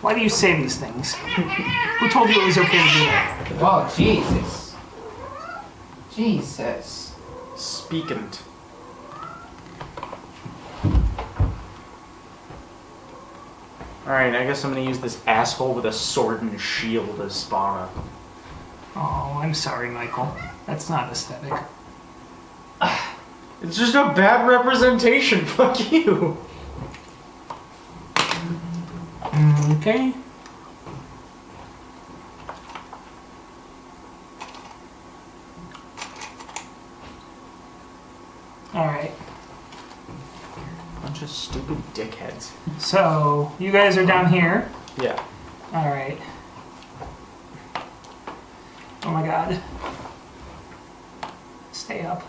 Why do you say these things? Who told you it was okay to do that? Oh, Jesus. Jesus. Speakant. Alright, I guess I'm gonna use this asshole with a sword and shield as Spara. Oh, I'm sorry, Michael. That's not aesthetic. It's just a bad representation, fuck you! Okay. Alright. Bunch of stupid dickheads. So, you guys are down here. Yeah. Alright. Oh my god. Stay up.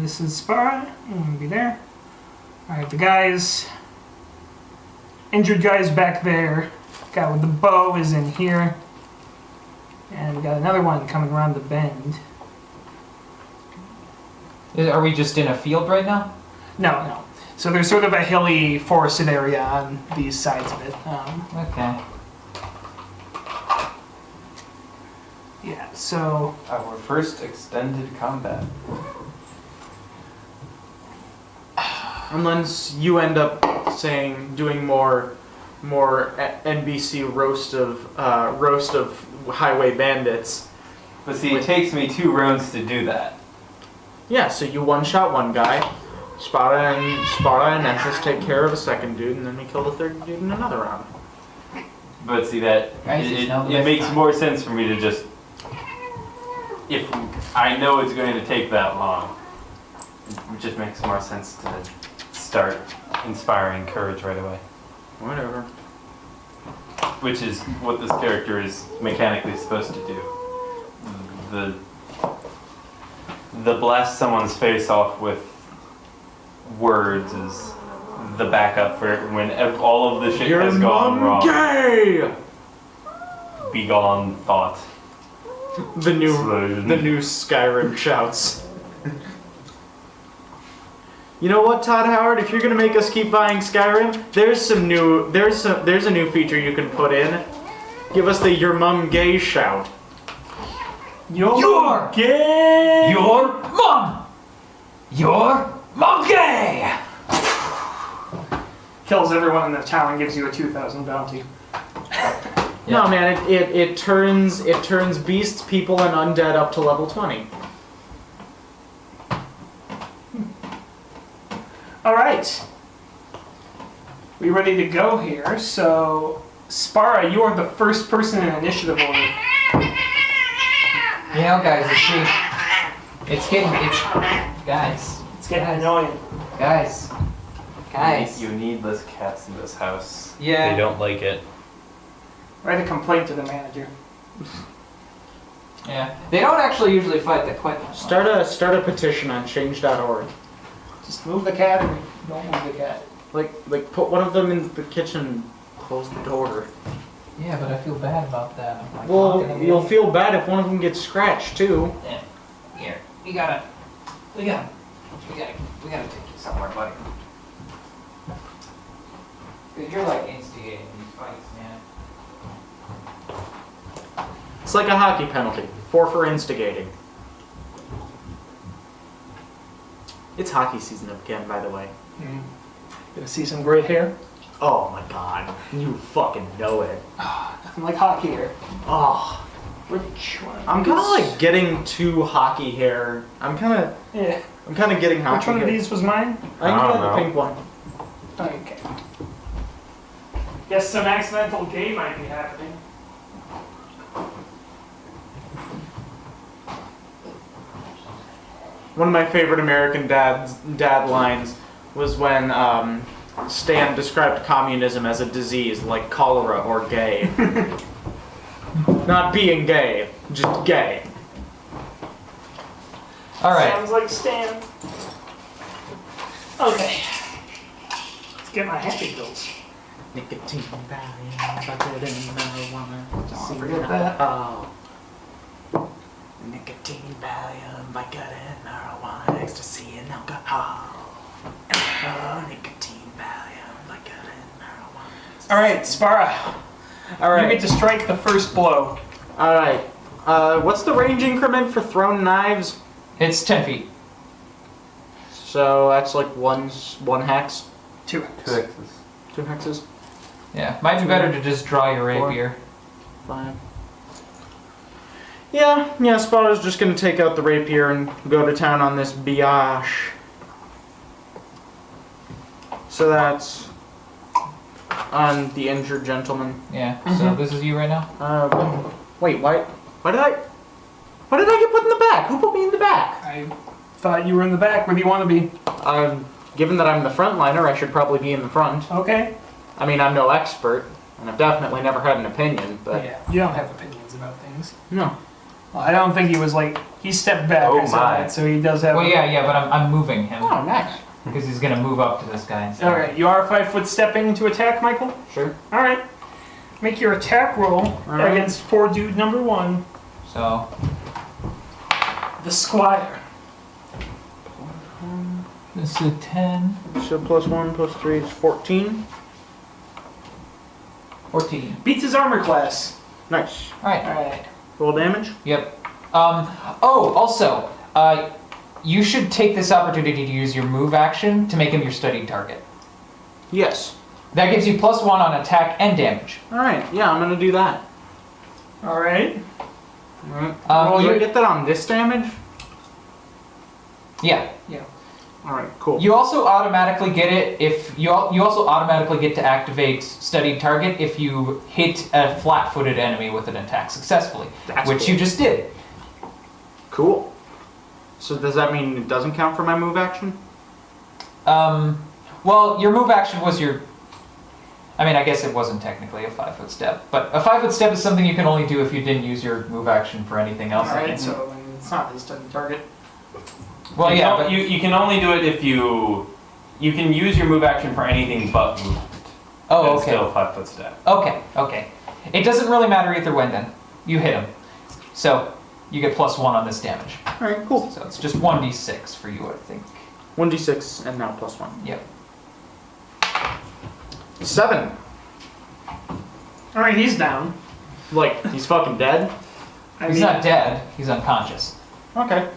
this is Spara. I'm gonna be there. Alright, the guys. Injured guy's back there. Guy with the bow is in here. And we got another one coming around the bend. Are we just in a field right now? No. So there's sort of a hilly, forested area on these sides of it. Okay. Yeah, so Our first extended combat. Unless you end up doing more NBC roast of highway bandits. But see, it takes me 2 rounds to do that. Yeah, so you one-shot one guy, Spada and Nessus take care of a second dude, and then we kill the third dude in another round. But see that Guys, it's now the it best makes time. more sense for me to just, if I know it's going to take that long, it just makes more sense to start inspiring courage right away. Whatever. Which is what this character is mechanically supposed to do. The blast someone's face off with words is the backup for when all of the shit has gone wrong. Gay! Be gone thought. The new Explosion. Skyrim shouts. You know what, Todd Howard? If you're gonna make us keep buying Skyrim, there's a new feature you can put in. Give us the "Your Mum Gay" shout. You're gay! your mom! Your mom gay! Kills everyone in the town and gives you a 2,000 bounty. No, man, it turns beasts, people, and undead up to level 20. Alright. We ready to go here, so Spara, you are the first person in initiative order. You know, guys, it's guys, It's getting annoying. guys. You need less cats in this house. Yeah. They don't like it. Write a complaint to the manager. Yeah. They don't actually usually fight that quite much. Start a petition on change.org. Just move the cat or don't move the cat. Like put one of them in the kitchen, close the door. Yeah, but I feel bad about that. I'm like, Well, locking them you'll in. feel bad if one of them gets scratched too. Yeah. Here, we gotta take you somewhere, buddy. 'Cause you're like instigating these fights, man. It's like a hockey penalty. 4 for instigating. It's hockey season again, by the way. Gonna see some great hair. Oh my god, you fucking know it. Nothing like hockey hair. Oh, Which one? I'm kind of like getting to hockey hair. I'm kind of Yeah. getting hockey Which one hair. of these was mine? I I think don't you had the know. pink one. Okay. Guess some accidental gay might be happening. One of my favorite American dad lines was when Stan described communism as a disease like cholera or gay. Not being gay, just gay. All right. Sounds like Stan. Okay. Let's get my happy pills. Nicotine, Valium, butter, and marijuana. Don't forget that. Oh. Nicotine, Valium, Vicodin, marijuana, ecstasy, and alcohol. Oh, nicotine, Valium, Vicodin, marijuana. Alright, Spara. All You get right. to strike the first blow. All right. What's the range increment for thrown knives? It's 10 feet. So that's like one hex, 2 2 X's. 2 hexes, Yeah. Might be better to just draw your rapier. 5. Yeah. Spotter's just gonna take out the rapier and go to town on this biash. So that's on the injured gentleman. Yeah. So this is you right now. Wait, why did I get put in the back? Who put me in the back? I thought you were in the back. Where do you want to be? Given that I'm the frontliner, I should probably be in the front. Okay. I mean, I'm no expert, and I've definitely never had an opinion, but Yeah, you don't have opinions about things. no. Well, I don't think he was like he stepped back. Oh I said my. that, so he does have. Well, yeah, but I'm moving him Oh, nice. because he's gonna move up to this guy. Instead. All right, you are 5 foot stepping to attack, Michael. Sure. All right, make your attack roll right. against poor dude number 1, So the squire. this is a 10, So +1 +3 is 14. 14. Beats his armor class. Nice. All right. All right. Roll damage. Yep. Oh, also, you should take this opportunity to use your move action to make him your studied target. Yes. That gives you +1 on attack and damage. All right. Yeah, I'm gonna do that. All right. All right. Um, Roll, you- you get that on this damage. Yeah. All right. Cool. You also automatically get it if you also automatically get to activate studied target if you hit a flat-footed enemy with an attack successfully, That's which cool. you just did. Cool. So does that mean it doesn't count for my move action? Well, your move action was your. I mean, I guess it wasn't technically a 5 foot step, but a 5 foot step is something you can only do if you didn't use your move action for anything else. All I right. think. So it's not his studied target. Well, yeah, but you can only do it if you can use your move action for anything but movement. oh, It's okay. still a 5 foot step. Okay. It doesn't really matter either way then. You hit him. So, you get +1 on this damage. All right. Cool. So it's just 1d6 for you, I think. 1d6 and now +1. Yep. 7. All right, he's down. Like he's fucking dead. I He's mean, not dead, he's unconscious. Okay.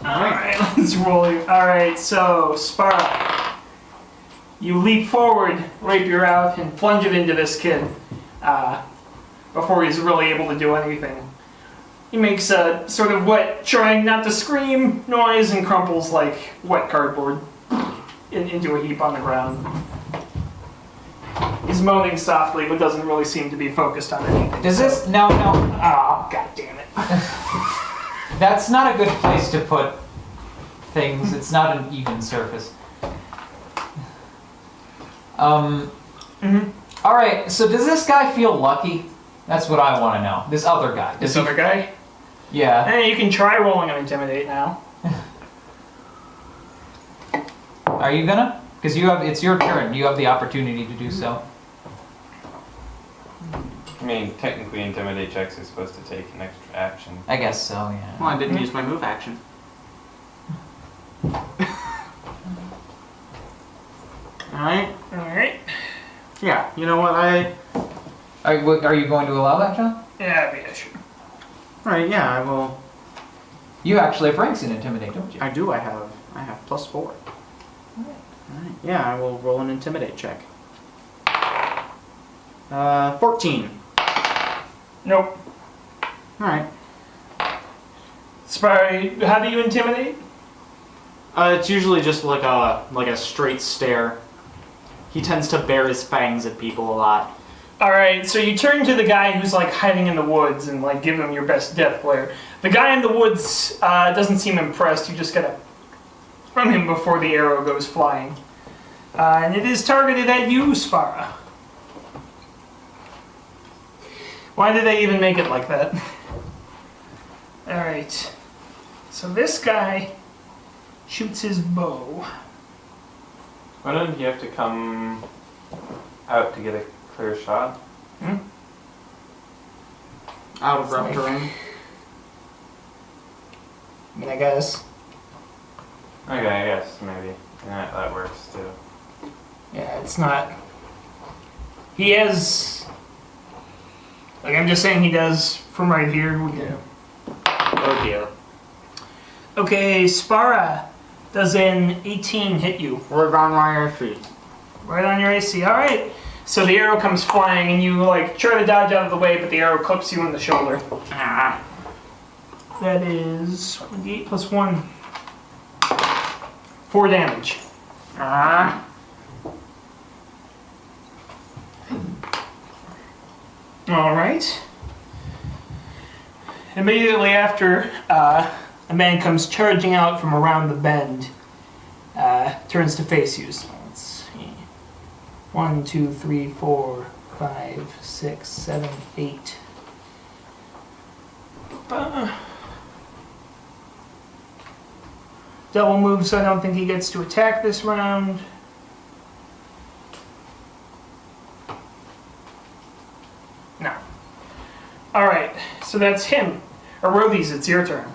All right, let's roll you. All right, so Sparrow, you leap forward, rapier out, and plunge it into this kid before he's really able to do anything. He makes a sort of wet, trying not to scream noise and crumples like wet cardboard into a heap on the ground. He's moaning softly, but doesn't really seem to be focused on anything. Does this no? Oh, god damn it. That's not a good place to put things. It's not an even surface. All right. So does this guy feel lucky? That's what I want to know. This other guy. This Does he? other guy? Yeah. Hey, you can try rolling on Intimidate now. Are you gonna? Because you have. It's your turn. You have the opportunity to do so. I mean, technically, intimidate checks are supposed to take an extra action. I guess so. Yeah. Well, I didn't use my move action. Alright. Alright. Yeah, you know what? Are you going to allow that, John? Yeah, sure. Alright, yeah, I will. You actually have ranks in intimidate, don't you? I do, I have +4. Alright, yeah, I will roll an intimidate check. 14. Nope. Alright. Spy, how do you intimidate? It's usually just like a straight stare. He tends to bare his fangs at people a lot. Alright, so you turn to the guy who's like hiding in the woods and like give him your best death glare. The guy in the woods doesn't seem impressed. You just gotta run him before the arrow goes flying. And it is targeted at you, Spara. Why did they even make it like that? Alright. So this guy shoots his bow. Why don't you have to come out to get a clear shot? Out of rough terrain. I mean, I guess. Okay, I guess maybe. Yeah, that works too. Yeah, it's not. He has. Like, I'm just saying he does from right here. We do. Oh dear. Okay, Spara. Does an 18 hit you? We're on my feet. Right on your AC. Alright. So the arrow comes flying and you, like, try to dodge out of the way, but the arrow clips you in the shoulder. Ah. That is 28 plus 1. 4 damage. Ah. Alright. Immediately after, a man comes charging out from around the bend. Turns to face you. So let's see. 1, 2, 3, 4, 5, 6, 7, 8. Double move, so I don't think he gets to attack this round. No. Alright, so that's him. Erodis, it's your turn.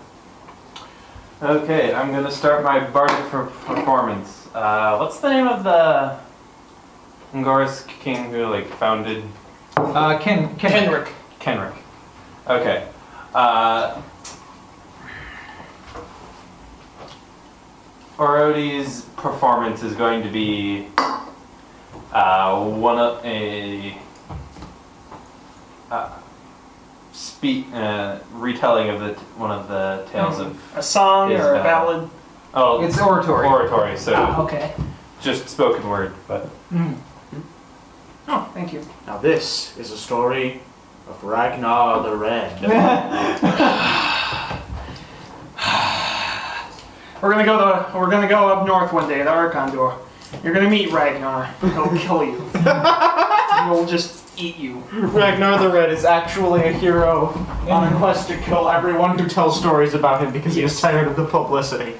Okay, I'm gonna start my bardic performance. What's the name of the Ngor's king who like founded Kenrick. Kenrick? Okay. Orodi's performance is going to be one of a retelling of one of the tales of A song his or a ballad? oh It's oratory. oratory, so Okay. just spoken word, but Oh, thank you. Now this is a story of Ragnar the Red. We're gonna go up north one day, the Archondor. You're gonna meet Ragnar. He'll kill you. He'll just eat you. Ragnar the Red is actually a hero on a quest to kill everyone who tells stories about him because he is tired of the publicity.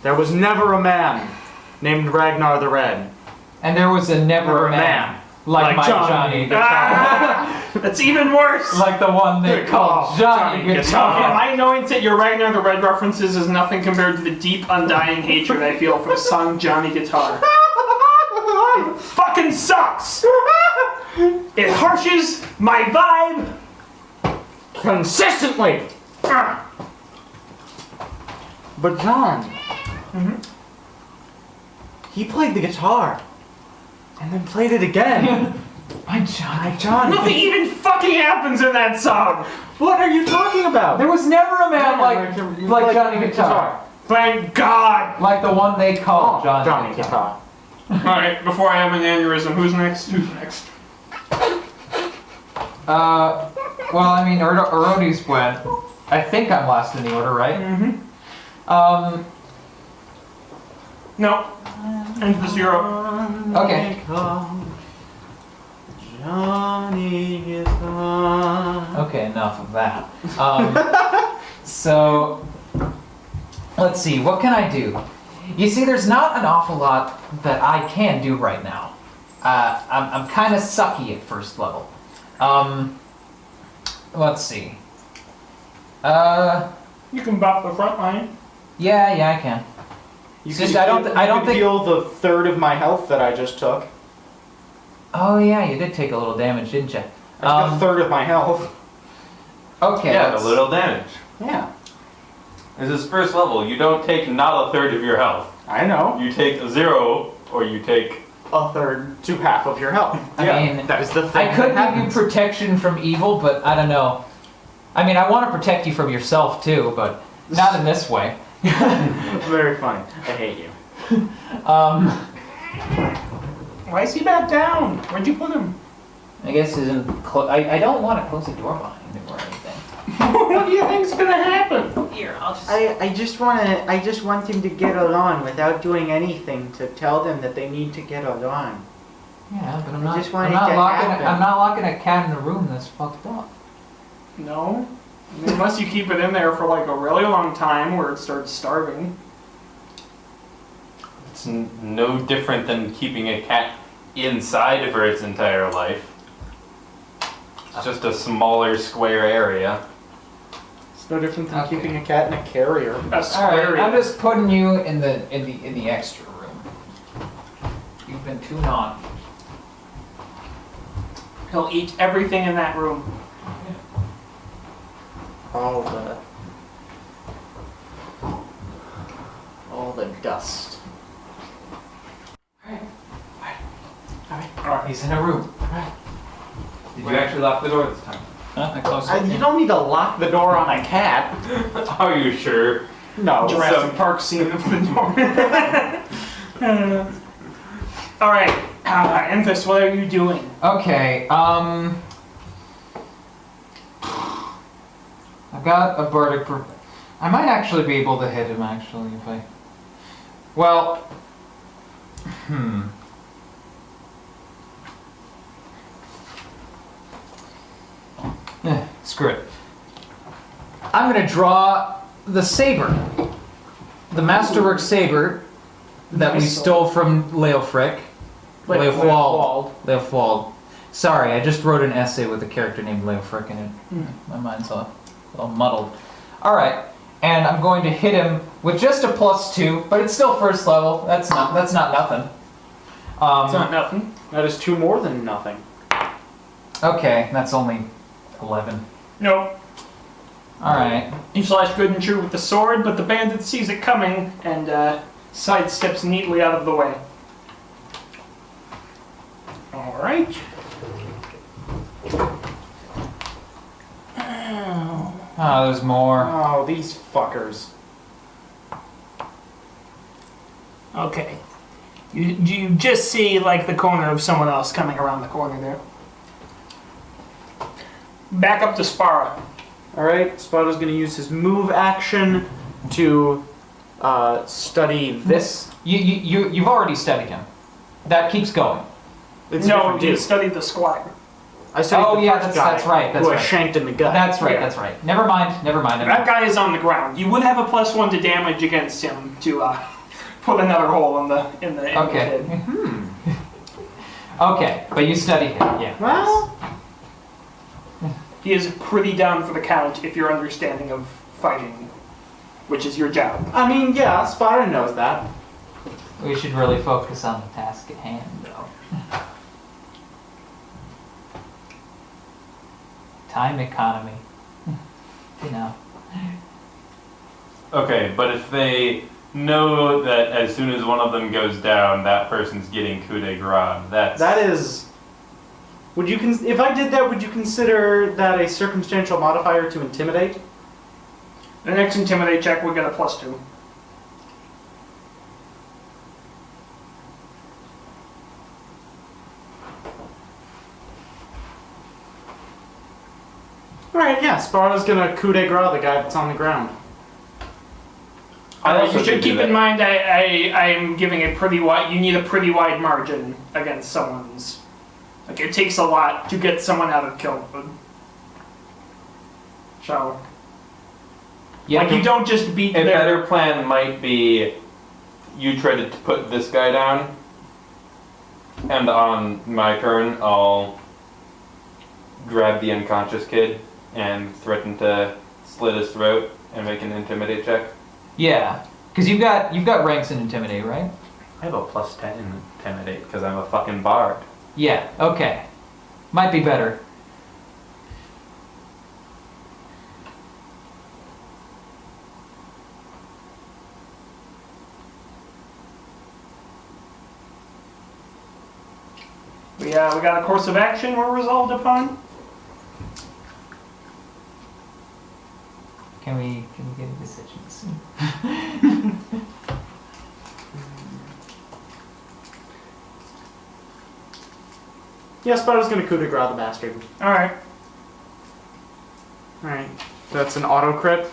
There was never a man named Ragnar the Red. And there was a never a man like my Johnny. Ah, that's even worse. Like the one they called Johnny Okay, Guitar. my knowing that your Ragnar the Red references is nothing compared to the deep, undying hatred I feel for the song Johnny Guitar. It fucking sucks! It harshes my vibe Consistently! Ah. But John, he played the guitar. And then played it again. My Johnny. John, Nothing even fucking happens in that song! what are you talking about? There was never a man like Johnny Guitar. Thank God! Like the one they called Johnny Guitar. Alright, before I have an aneurysm, who's next? Who's next? Well, I mean, Erodi's went. I think I'm last in the order, right? No. Into the zero. Okay. Johnny Guitar. Okay, enough of that. So, let's see, what can I do? You see, there's not an awful lot that I can do right now. I'm kind of sucky at first level. Let's see. You can bop the front line. Yeah, I can. You It's just, I don't think. heal the third of my health that I just took. Oh yeah, you did take a little damage, didn't you? I took a third of my health. Okay. yeah, a let's- little damage. Yeah, This is first level. You don't take not a third of your health. I know. You take 0, or you take. A third to half of your health. I mean, That is the thing. I could that give you happens. protection from evil, but I don't know. I mean, I want to protect you from yourself too, but not in this way. Very funny. I hate you. Why is he back down? Where'd you put him? I guess isn't. I don't want to close the door behind him or anything. What do you think's gonna happen? Here, I'll just. I just want him to get along without doing anything to tell them that they need to get along. Yeah, but I I'm not. just want I'm it not to locking. happen. I'm not locking a cat in a room that's fucked up. No. I mean, unless you keep it in there for like a really long time where it starts starving. It's no different than keeping a cat inside for its entire life. It's just a smaller square area. It's no different than Okay. keeping a cat in a carrier. A All square. right, I'm just putting you in the extra room. You've been too naughty. He'll eat everything in that room. All the dust. He's in a room. Did you actually lock the door this time? Huh? I closed it. You don't need to lock the door on a cat. Are you sure? No. Jurassic Park scene of the door. All right, Anthus, what are you doing? Okay. I've got a bardic. I might actually be able to hit him. Actually, if I. Well. Screw it. I'm gonna draw the saber, the masterwork saber that we Nice. stole from Leofric. Leofwald. Sorry, I just wrote an essay with a character named Leofric in it. My mind's a little muddled. Alright, and I'm going to hit him with just a +2, but it's still first level. That's not nothing. It's not nothing. That is 2 more than nothing. Okay, that's only 11. Nope. Alright. You slash good and true with the sword, but the bandit sees it coming and sidesteps neatly out of the way. Alright. Oh, there's more. Oh, these fuckers. Okay. You just see like the corner of someone else coming around the corner there. Back up to Spara. Alright, Spada's gonna use his move action to study this. You've already studied him. That keeps going. It's a No, different you dude. studied the squire. I studied Oh, the yeah, first that's guy right, that's who I right. shanked in the gut. That's right, Yeah. that's right. Never mind. That guy is on the ground. You would have a +1 to damage against him to put another hole in the Okay. kid. Okay, but you studied him, yeah. Well, He is pretty down for the count if your understanding of fighting, which is your job. I mean, yeah, Spada knows that. We should really focus on the task at hand, though. Time economy. You know. Okay, but if they know that as soon as one of them goes down, that person's getting coup de grace, That is. Would you if I did that, would you consider that a circumstantial modifier to intimidate? The next intimidate check would get a +2. Alright, yeah, Spada's gonna coup de grace the guy that's on the ground. I also You should could do keep that. in mind I'm giving a pretty wide. You need a pretty wide margin against someone's. Like it takes a lot to get someone out of kill mode. So You have like you to- don't just beat A their. better plan might be you try to put this guy down, and on my turn, I'll grab the unconscious kid and threaten to slit his throat and make an intimidate check. Yeah, because you've got ranks in Intimidate, right? I have a +10 in intimidate because I'm a fucking bard. Yeah, okay. Might be better. We got a course of action we're resolved upon. Can we get a decision soon? Yeah, Spada's gonna coup de grace the bastard. All right. Alright, that's an auto crit.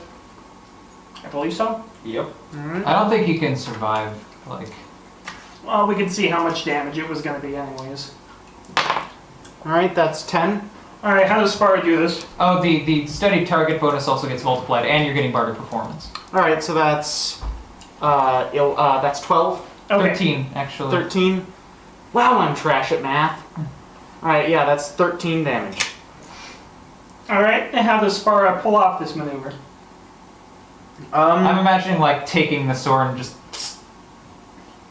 I believe so. Yep. Alright. I don't think you can survive, like... Well, we could see how much damage it was going to be anyways. Alright, that's 10. All right, how does Spara do this? Oh, the studied target bonus also gets multiplied, and you're getting Bardic Performance. Alright, so that's 12. Okay. 13, actually. 13. Wow, I'm trash at math. Alright, yeah, that's 13 damage. All right, and how does Spara pull off this maneuver? I'm imagining, like, taking the sword and just...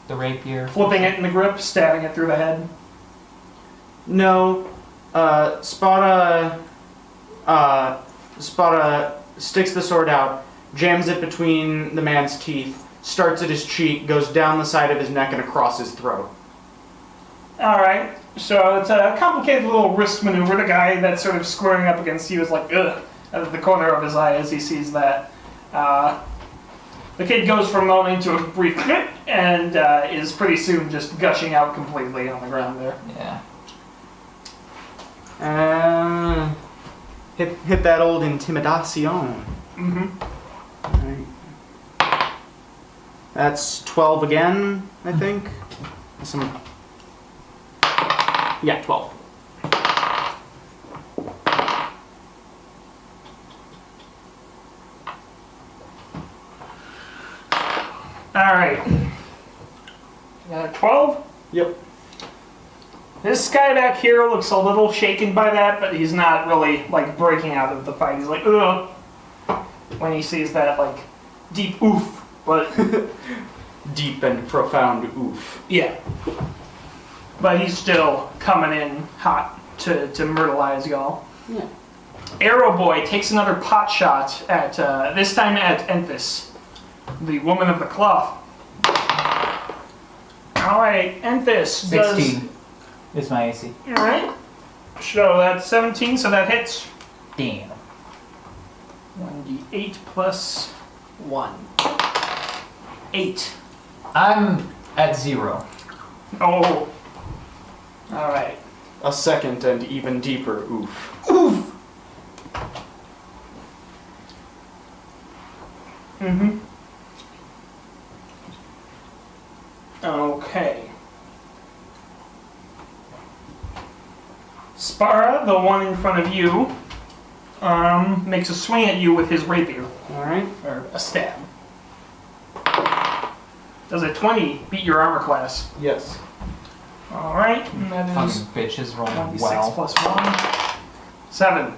the rapier. Flipping it in the grip, stabbing it through the head. No. Spada sticks the sword out, jams it between the man's teeth, starts at his cheek, goes down the side of his neck and across his throat. All right, so it's a complicated little wrist maneuver. The guy that's sort of squaring up against you is like, ugh, out of the corner of his eye as he sees that. The kid goes from moaning to a brief and is pretty soon just gushing out completely on the ground there. Yeah. hit that old intimidation. Mm-hmm. Alright. That's 12 again, I think. Yeah, 12. Alright. 12? Yep. This guy back here looks a little shaken by that, but he's not really, like, breaking out of the fight. He's like, ugh, when he sees that, like, deep oof. But, Deep and profound oof. yeah. But he's still coming in hot to myrtleize y'all. Yeah. Arrow Boy takes another pot shot at, this time at Enfys, the woman of the cloth. Alright, Enfys does... 16 is my AC. Alright. So that's 17, so that hits. Damn. 1d8 plus 1. 8. I'm at 0. Oh. Alright. A second and even deeper oof. Oof! Mm-hmm. Okay. Spara, the one in front of you, makes a swing at you with his rapier, Alright. or a stab. Does a 20 beat your armor class? Yes. Alright, and that is Fucking bitches rolling 1d6 well. plus 1. 7.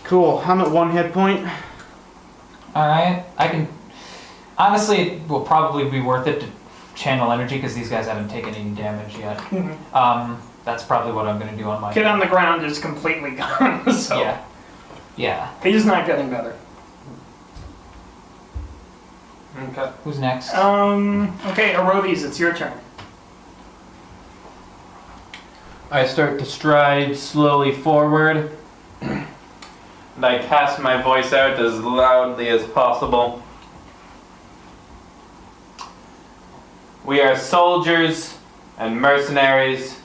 Cool. I'm at 1 hit point. Alright, I can... Honestly, it will probably be worth it to channel energy because these guys haven't taken any damage yet. That's probably what I'm going to do on my... Kid on the ground is completely gone, so Yeah. Yeah. he's not getting better. Okay. Who's next? Okay, Erodhes, it's your turn. I start to stride slowly forward, and I cast my voice out as loudly as possible. We are soldiers and mercenaries.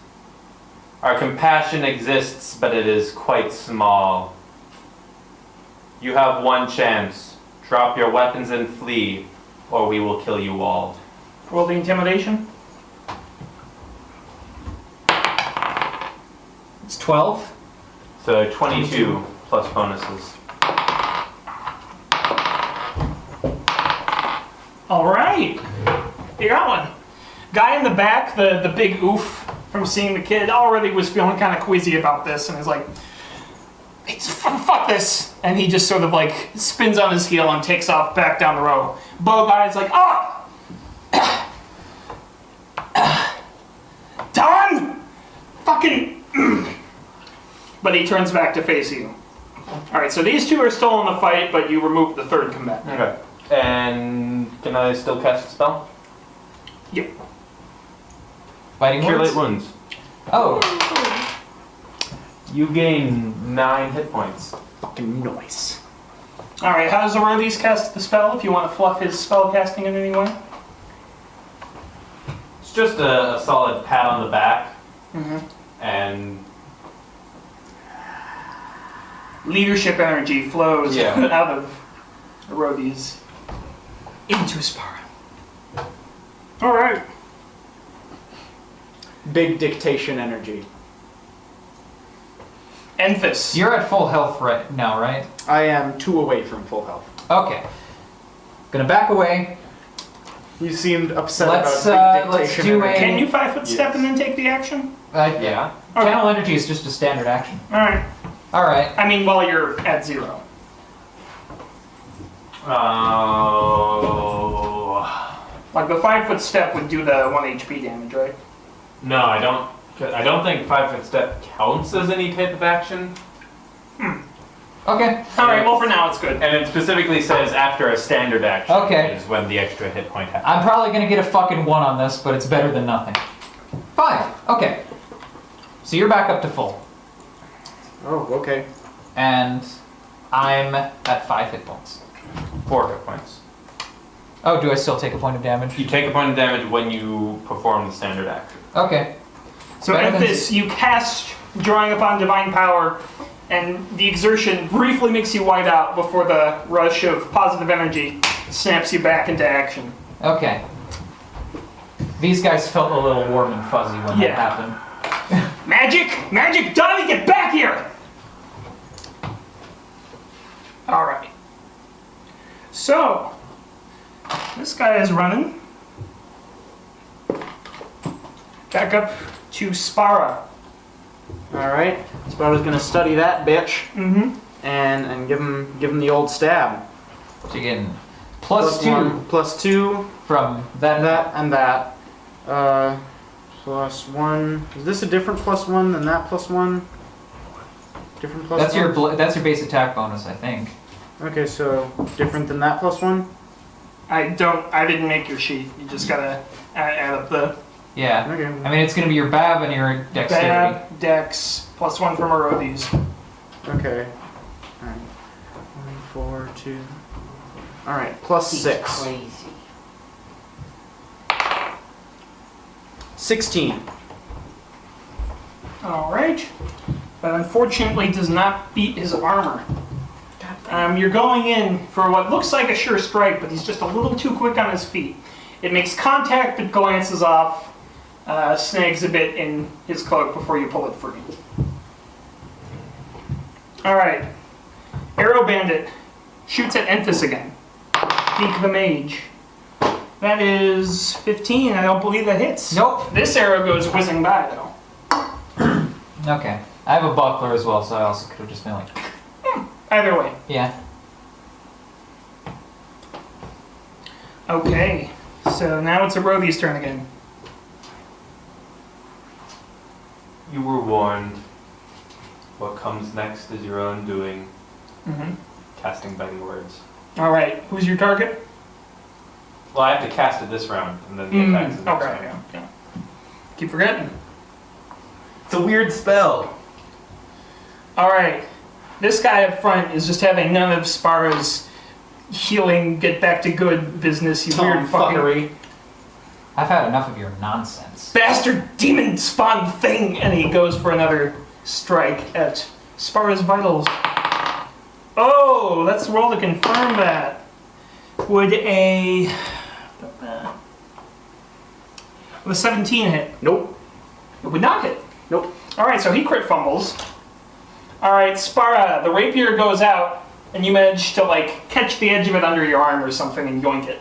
Our compassion exists, but it is quite small. You have one chance. Drop your weapons and flee, or we will kill you all. Roll the intimidation. It's 12. So 22 plus bonuses. Alright. You got one. Guy in the back, the big oof from seeing the kid, already was feeling kind of queasy about this, and is like, fuck this. And he just sort of like spins on his heel and takes off back down the road. Bow guy's like, ah! Done! Fucking... But he turns back to face you. Alright, so these two are still in the fight, but you removed the third combatant. Okay. And can I still cast a spell? Yep. Fighting Cure words? Light Wounds. Oh. You gain 9 hit points. Fucking noise. Alright, how does Aurelius cast the spell, if you want to fluff his spell casting in any way? It's just a solid pat on the back, Mm-hmm. and Leadership energy flows Yeah. out of Aurelius into Spara. Alright. Big dictation energy. Enfys. You're at full health right now, right? I am 2 away from full health. Okay. Gonna back away. You seemed upset Let's, about big let's dictation do energy. Can you 5-foot step Yes. and then take the action? yeah. Channel energy is just a standard action. Alright. Alright. I mean, while you're at 0. Oh. Like, the 5-foot step would do the 1 HP damage, right? No, I don't. I don't think 5-foot step counts as any type of action. Okay. Alright, well, for now, it's good. And it specifically says after a standard action Okay. is when the extra hit point happens. I'm probably gonna get a fucking 1 on this, but it's better than nothing. 5. Okay. So you're back up to full. Oh, okay. And I'm at 5 hit points. 4 hit points. Oh, do I still take a point of damage? You take a point of damage when you perform the standard action. Okay. So Better than- Enfys, you cast Drawing Upon Divine Power, and the exertion briefly makes you white out before the rush of positive energy snaps you back into action. Okay. These guys felt a little warm and fuzzy when that happened. Magic! Magic! Donnie, get back here! Alright. So, this guy is running. Back up to Spara. Alright. Sparrow's gonna study that bitch Mm-hmm. and give him the old stab. So you're getting plus 2 1, +2, from that. that, and that. +1. Is this a different +1 than that +1? Different +1? That's your base attack bonus, I think. Okay, so different than that +1? I didn't make your sheet. You just gotta add up the Yeah. Okay. I mean, it's going to be your BAB and your dexterity. Bab, Dex, +1 from Erodies. Okay. Alright. 1, 4, 2. Alright, +6. Crazy. 16. Alright. But unfortunately does not beat his armor. You're going in for what looks like a sure strike, but he's just a little too quick on his feet. It makes contact but glances off, snags a bit in his cloak before you pull it free. Alright. Arrow Bandit shoots at Enthus again. Beak the Mage. That is 15. I don't believe that hits. Nope. This arrow goes whizzing by, though. Okay. I have a buckler as well, so I also could have just been like, Either way. yeah. Okay. So now it's Erodies' turn again. You were warned. What comes next is your own doing. Mm-hmm. Casting biting words. Alright. Who's your target? Well, I have to cast it this round, and then the attacks the next Okay, round. yeah. Keep forgetting. It's a weird spell. Alright. This guy up front is just having none of Spara's healing, get back to good business, you weird fucking Fuckery. I've had enough of your nonsense. bastard demon spawn thing, and he goes for another strike at Spara's vitals. Oh, let's roll to confirm that. Would a 17 hit? Nope. It would not hit. Nope. Alright, so he crit fumbles. Alright, Spara, the rapier goes out, and you manage to, like, catch the edge of it under your arm or something and yoink it.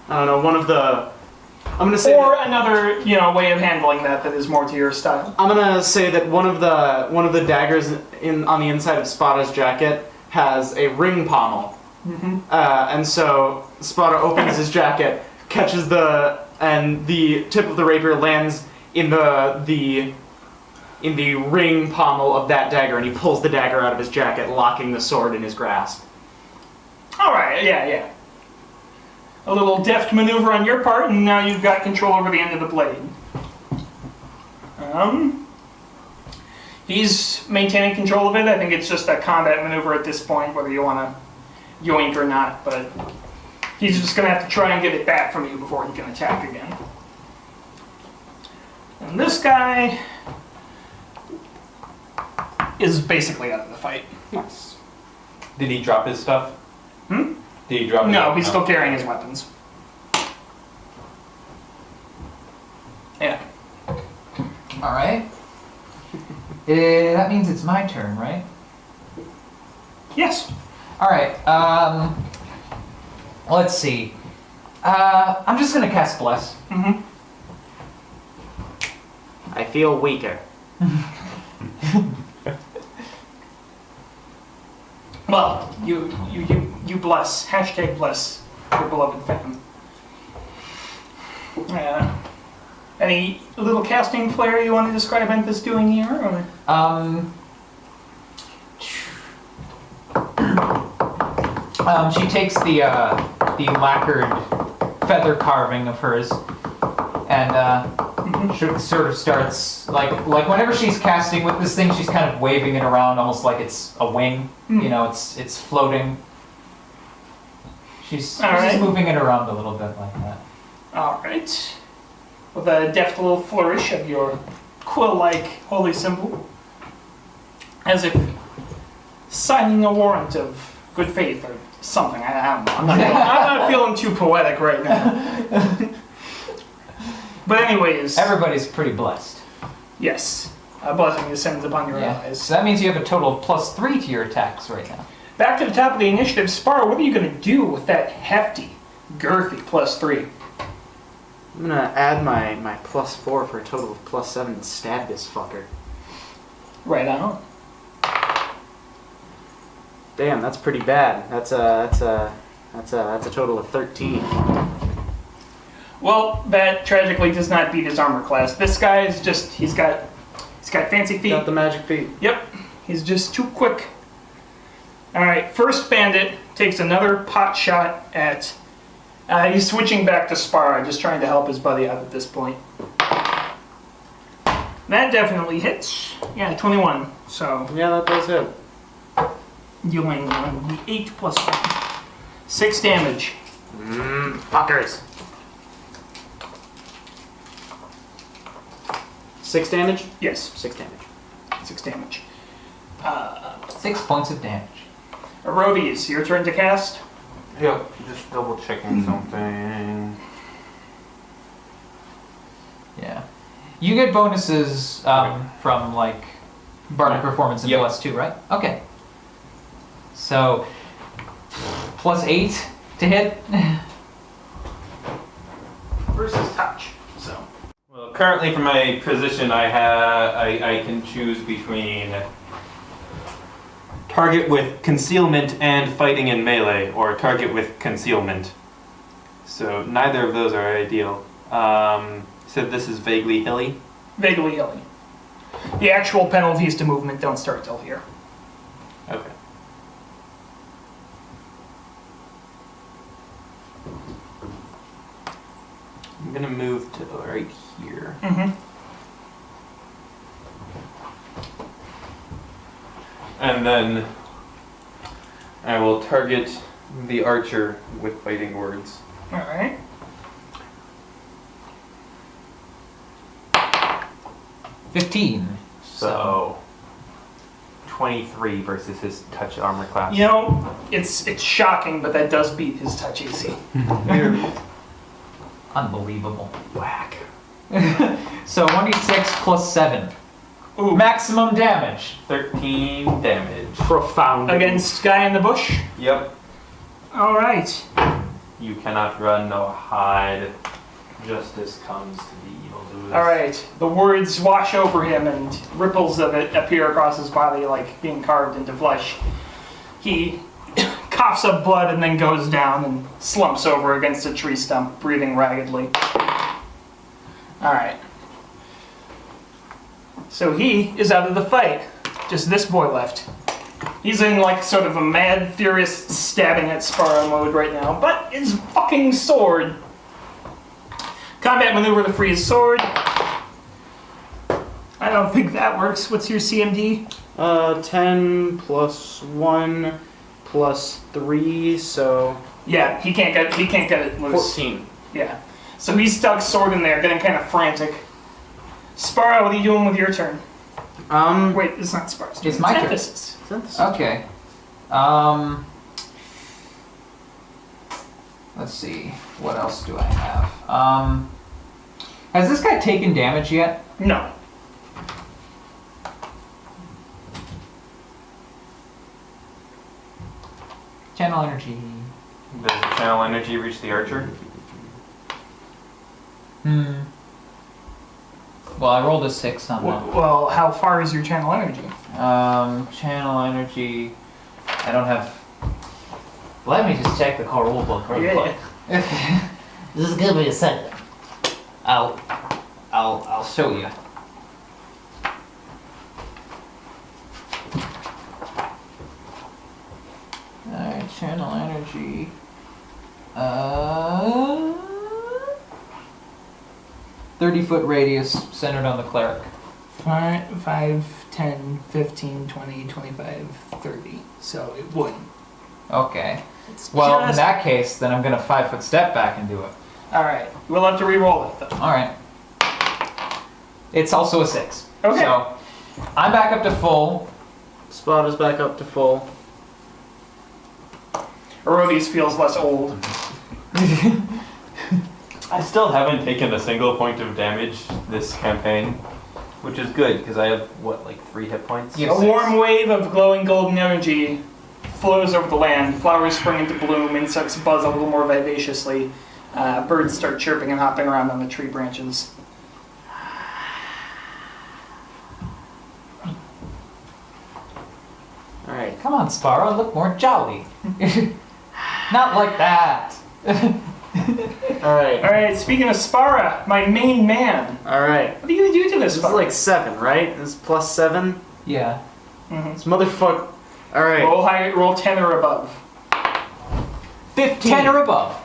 I don't know, one of the... I'm gonna say Or that, another, way of handling that is more to your style. I'm gonna say that one of the daggers on the inside of Spada's jacket has a ring pommel. Mm-hmm. And so Spada opens his jacket, catches and the tip of the rapier lands in the ring pommel of that dagger, and he pulls the dagger out of his jacket, locking the sword in his grasp. Alright, yeah. A little deft maneuver on your part, and now you've got control over the end of the blade. He's maintaining control of it. I think it's just a combat maneuver at this point, whether you want to yoink or not, but he's just going to have to try and get it back from you before he can attack again. And this guy is basically out of the fight. Nice. Did he drop his stuff? Hmm? Did he drop his No, he's still carrying his weapons. Yeah. Alright. That means it's my turn, right? Yes. Alright, let's see. I'm just gonna cast Bless. Mm-hmm. I feel weaker. Well, you bless. Hashtag bless your beloved fam. Any little casting flair you want to describe Enthus doing here? Or? She takes the lacquered feather carving of hers and she sort of starts like whenever she's casting with this thing, she's kind of waving it around almost like it's a wing. You know, it's floating. She's just moving it around a little bit like that. Alright. With a deft little flourish of your quill-like holy symbol. as if signing a warrant of good faith or something. I don't know. I'm not feeling too poetic right now. But anyways, Everybody's pretty blessed. yes, a blessing descends upon your Yeah. eyes. So that means you have a total of +3 to your attacks right now. Back to the top of the initiative, Sparrow. What are you going to do with that hefty, girthy +3? I'm gonna add my +4 for a total of +7 and stab this fucker. Right on. Damn, that's pretty bad. That's a total of 13. Well, that tragically does not beat his armor class. This guy is just, he's got fancy feet. Got the magic feet. Yep, he's just too quick. Alright, first bandit takes another pot shot at, he's switching back to Sparrow, just trying to help his buddy out at this point. That definitely hits. Yeah, 21. So, Yeah, that does hit. dealing 1d8 plus 1. 6 damage. Fuckers. 6 damage? Yes, 6 damage. 6 damage. 6 points of damage. Arodes, your turn to cast. Yep, just double checking something. Yeah. You get bonuses from like Bardic Performance and Yep. +2, right? Okay. So +8 to hit. Versus touch. So, Well, currently from my position, I can choose between target with concealment and fighting in melee, or target with concealment. So neither of those are ideal. So this is vaguely hilly. vaguely hilly. The actual penalties to movement don't start till here. Okay. I'm gonna move to right here. Mm-hmm. And then I will target the archer with fighting words. Alright. So 23 versus his touch armor class. You know, it's shocking, but that does beat his touch AC. Unbelievable. Whack. So 1d6 plus 7. Ooh. Maximum damage. 13 damage. Profound. Against guy in the bush. Yep. Alright. You cannot run nor hide. Justice comes to the evildoers. Alright. The words wash over him and ripples of it appear across his body like being carved into flesh. He coughs up blood and then goes down and slumps over against a tree stump, breathing raggedly. Alright. So he is out of the fight. Just this boy left. He's in like sort of a mad, furious stabbing at Sparrow mode right now, but his fucking sword. Combat maneuver to free his sword. I don't think that works. What's your CMD? 10 plus 1 plus 3, so Yeah, he can't get it loose. 14. Yeah. So he's stuck sword in there, getting kind of frantic. Sparrow, what are you doing with your turn? Wait, it's not Sparrow's turn. It's my turn. Emphasis. Okay. Let's see. What else do I have? Has this guy taken damage yet? No. Channel energy. Does the channel energy reach the archer? Well, I rolled a 6 on that. Well, how far is your channel energy? Channel energy. I don't have. Let me just check the car rule book real quick. Just give me a second. I'll show you. Alright, channel energy. 30-foot radius centered on the cleric. 5, 10, 15, 20, 25, 30. So it wouldn't. Okay. It's Well, in just- that case, then I'm gonna 5-foot step back and do it. Alright. We'll have to re-roll it though. Alright. It's also a 6. Okay. So, I'm back up to full. Spot is back up to full. Herodias feels less old. I still haven't taken a single point of damage this campaign, which is good because I have what, like 3 hit points. Yeah. A warm wave of glowing golden energy flows over the land. Flowers spring into bloom. Insects buzz a little more vivaciously. Birds start chirping and hopping around on the tree branches. Alright. Come on, Sparrow, look more jolly. Not like that. Alright. Alright, speaking of Spara, my main man. Alright. What are you gonna do to this This is fucker? like 7, right? This is plus 7. Yeah. This motherfucker. Alright. Roll high, roll 10 or above. 15. 10 or above.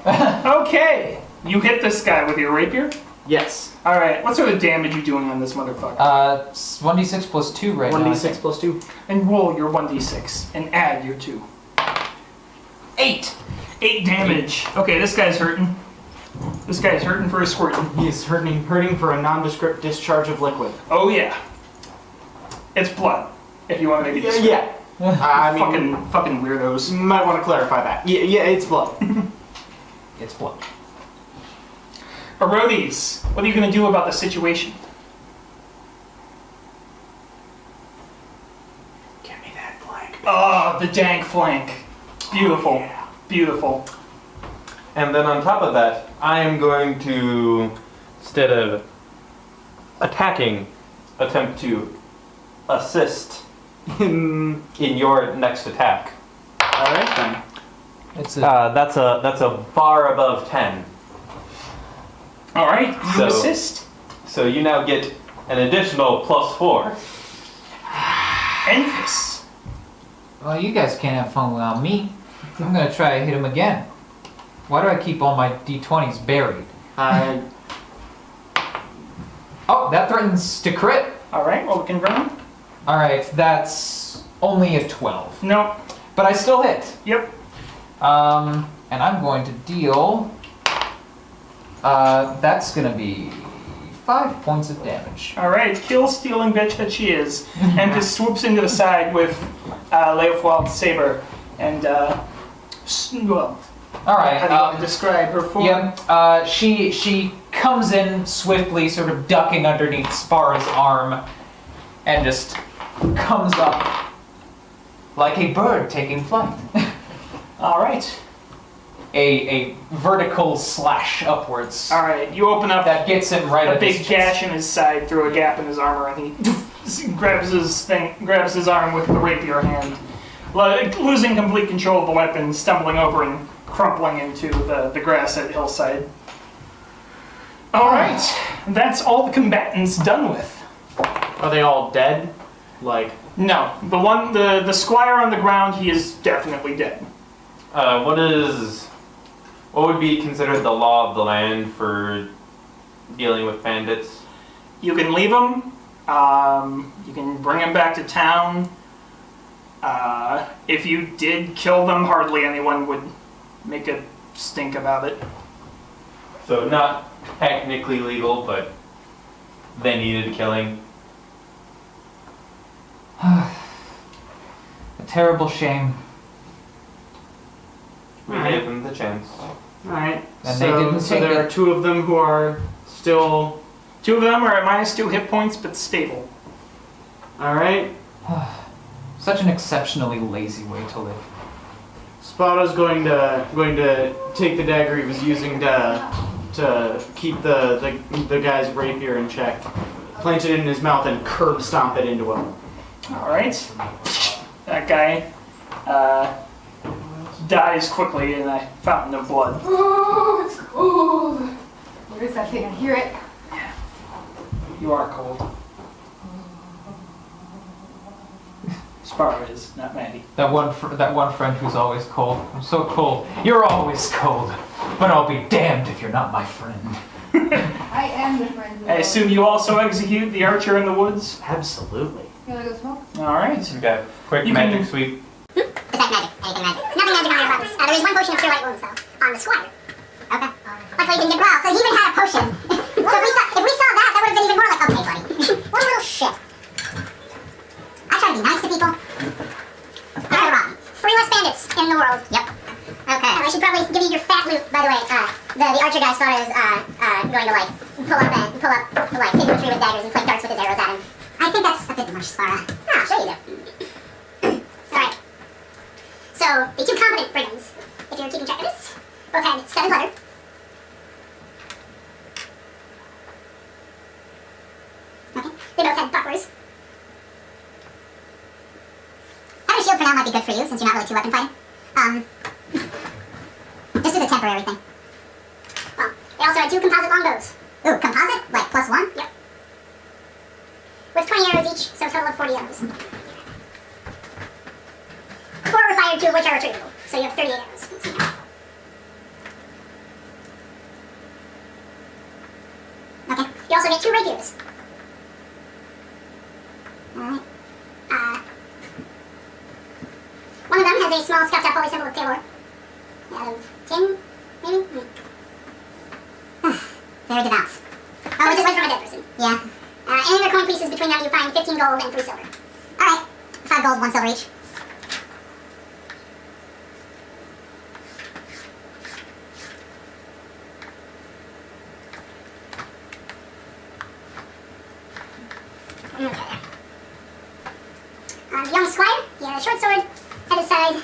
Okay, you hit this guy with your rapier. Yes. Alright, what sort of damage you doing on this motherfucker? 1d6 plus 2 right now. I 1d6 think. plus 2. And roll your 1d6 and add your 2. 8. 8 damage. Okay, this guy's hurting. This guy's hurting for a squirting. He is hurting for a nondescript discharge of liquid. Oh yeah. It's blood. If you want to make it Yeah. I mean, fucking weirdos. might want to clarify that. Yeah, it's blood. It's blood. Herodias, what are you gonna do about the situation? Give me that flank. Oh, the dank flank. Beautiful. Yeah. Beautiful. And then on top of that, I am going to, instead of attacking, attempt to assist in your next attack. Alright then. It's a, That's a bar above 10. Alright, you So- assist. So you now get an additional plus 4. Enfys. well, you guys can't have fun without me. I'm gonna try to hit him again. Why do I keep all my d20s buried? Oh, that threatens to crit. Alright, roll the confirm. Alright, that's only a 12. Nope. But I still hit. Yep. And I'm going to deal. That's gonna be 5 points of damage. Alright, kill stealing bitch that she is. And just swoops into the side with Leofwald's saber. And, well, Alright, how do you want to describe her form? yep. She comes in swiftly, sort of ducking underneath Spara's arm, and just comes up like a bird taking flight. Alright. A vertical slash upwards Alright, you open up that gets him right a at big his gash chest. in his side through a gap in his armor, and he grabs his arm with the rapier hand, losing complete control of the weapon, stumbling over and crumpling into the grass at hillside. Alright, that's all the combatants done with. Are they all dead? Like, No, the squire on the ground, he is definitely dead. What would be considered the law of the land for dealing with bandits? You can leave him. You can bring him back to town. If you did kill them, hardly anyone would make a stink about it. So not technically legal, but they needed killing. A terrible shame. We Alright. gave them the chance. alright. And they didn't so take there it. are 2 of them who are still. 2 of them are at -2 hit points, but stable. Alright. Such an exceptionally lazy way to live. Spada's going to take the dagger he was using to keep the guy's rapier in check, plant it in his mouth, and curb stomp it into him. Alright. That guy dies quickly in a fountain of blood. Ooh, it's cold. Where is that thing? I hear it. You are cold. Spara is, not Maddie. That one friend who's always cold. I'm so cold. You're always cold. But I'll be damned if you're not my friend. I am the friend of the I assume you also execute the archer in the woods? Absolutely. You wanna go smoke? Alright. Okay, quick You magic can- sweep. Attack magic. Anything magic. Nothing magic on your weapons. There is 1 potion of cure light wounds, though, on the squire. Okay. Luckily, he didn't get well, so he even had a potion. So if we saw that, would have been even more like, okay, buddy. What a little shit. I try to be nice to people. bandits in the world. Yep. Okay. I should probably give you your fat loot, by the way. The archer guy spotted is going to like pull up like hit the tree with daggers and play darts with his arrows at him. I think that's a bit too much, Spara. Ah, sure you do. Alright. So, the two competent brigands, if you're keeping track of this, both had 7 clutter. Okay. They both had bucklers. Having a shield for now might be good for you, since you're not really too weapon fighting. Just as a temporary thing. Well, they also had 2 composite longbows. Ooh, composite? Like +1? Yep. With 20 arrows each, so a total of 40 arrows. 4 were fired, 2 of which are retrievable, so you have 38 arrows. Okay, you also get 2 rapiers. Alright. One of them has a small scuffed up holy symbol of Taylor. Out of tin, maybe? Very devout. Oh, it's just like from a dead person. Yeah. Any other coin pieces between them, you find 15 gold and 3 silver. Alright. 5 gold, 1 silver each. Okay. The young squire, he had a short sword at his side.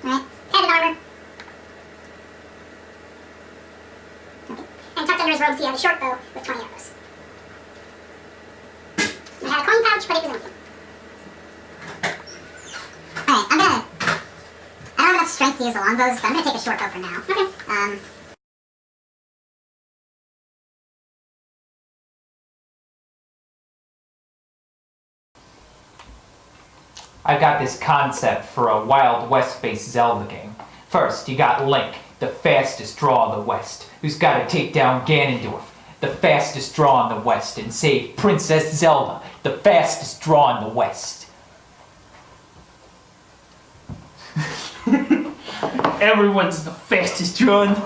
Alright, padded armor. Okay. And tucked under his robes, he had a short bow with 20 arrows. He had a coin pouch, but it was empty. Alright, I don't have enough strength to use the longbows, but I'm gonna take a short bow for now. Okay. I've got this concept for a Wild West-based Zelda game. First, you got Link, the fastest draw in the West, who's got to take down Ganondorf, the fastest draw in the West, and save Princess Zelda, the fastest draw in the West. Everyone's the fastest drawn.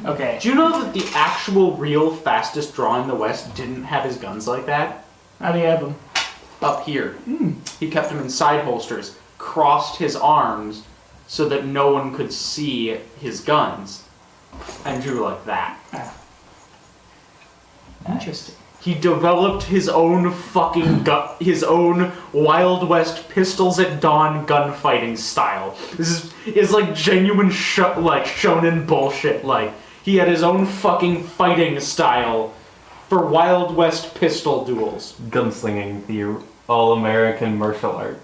Okay. Do you know that the actual real fastest draw in the West didn't have his guns like that? How do you have them? Up here. He kept them in side holsters, crossed his arms so that no one could see his guns, and drew like that. Interesting. He developed his own fucking his own Wild West pistols at dawn gunfighting style. This is like genuine like shonen bullshit. Like he had his own fucking fighting style for Wild West pistol duels. Gunslinging, the all-American martial art.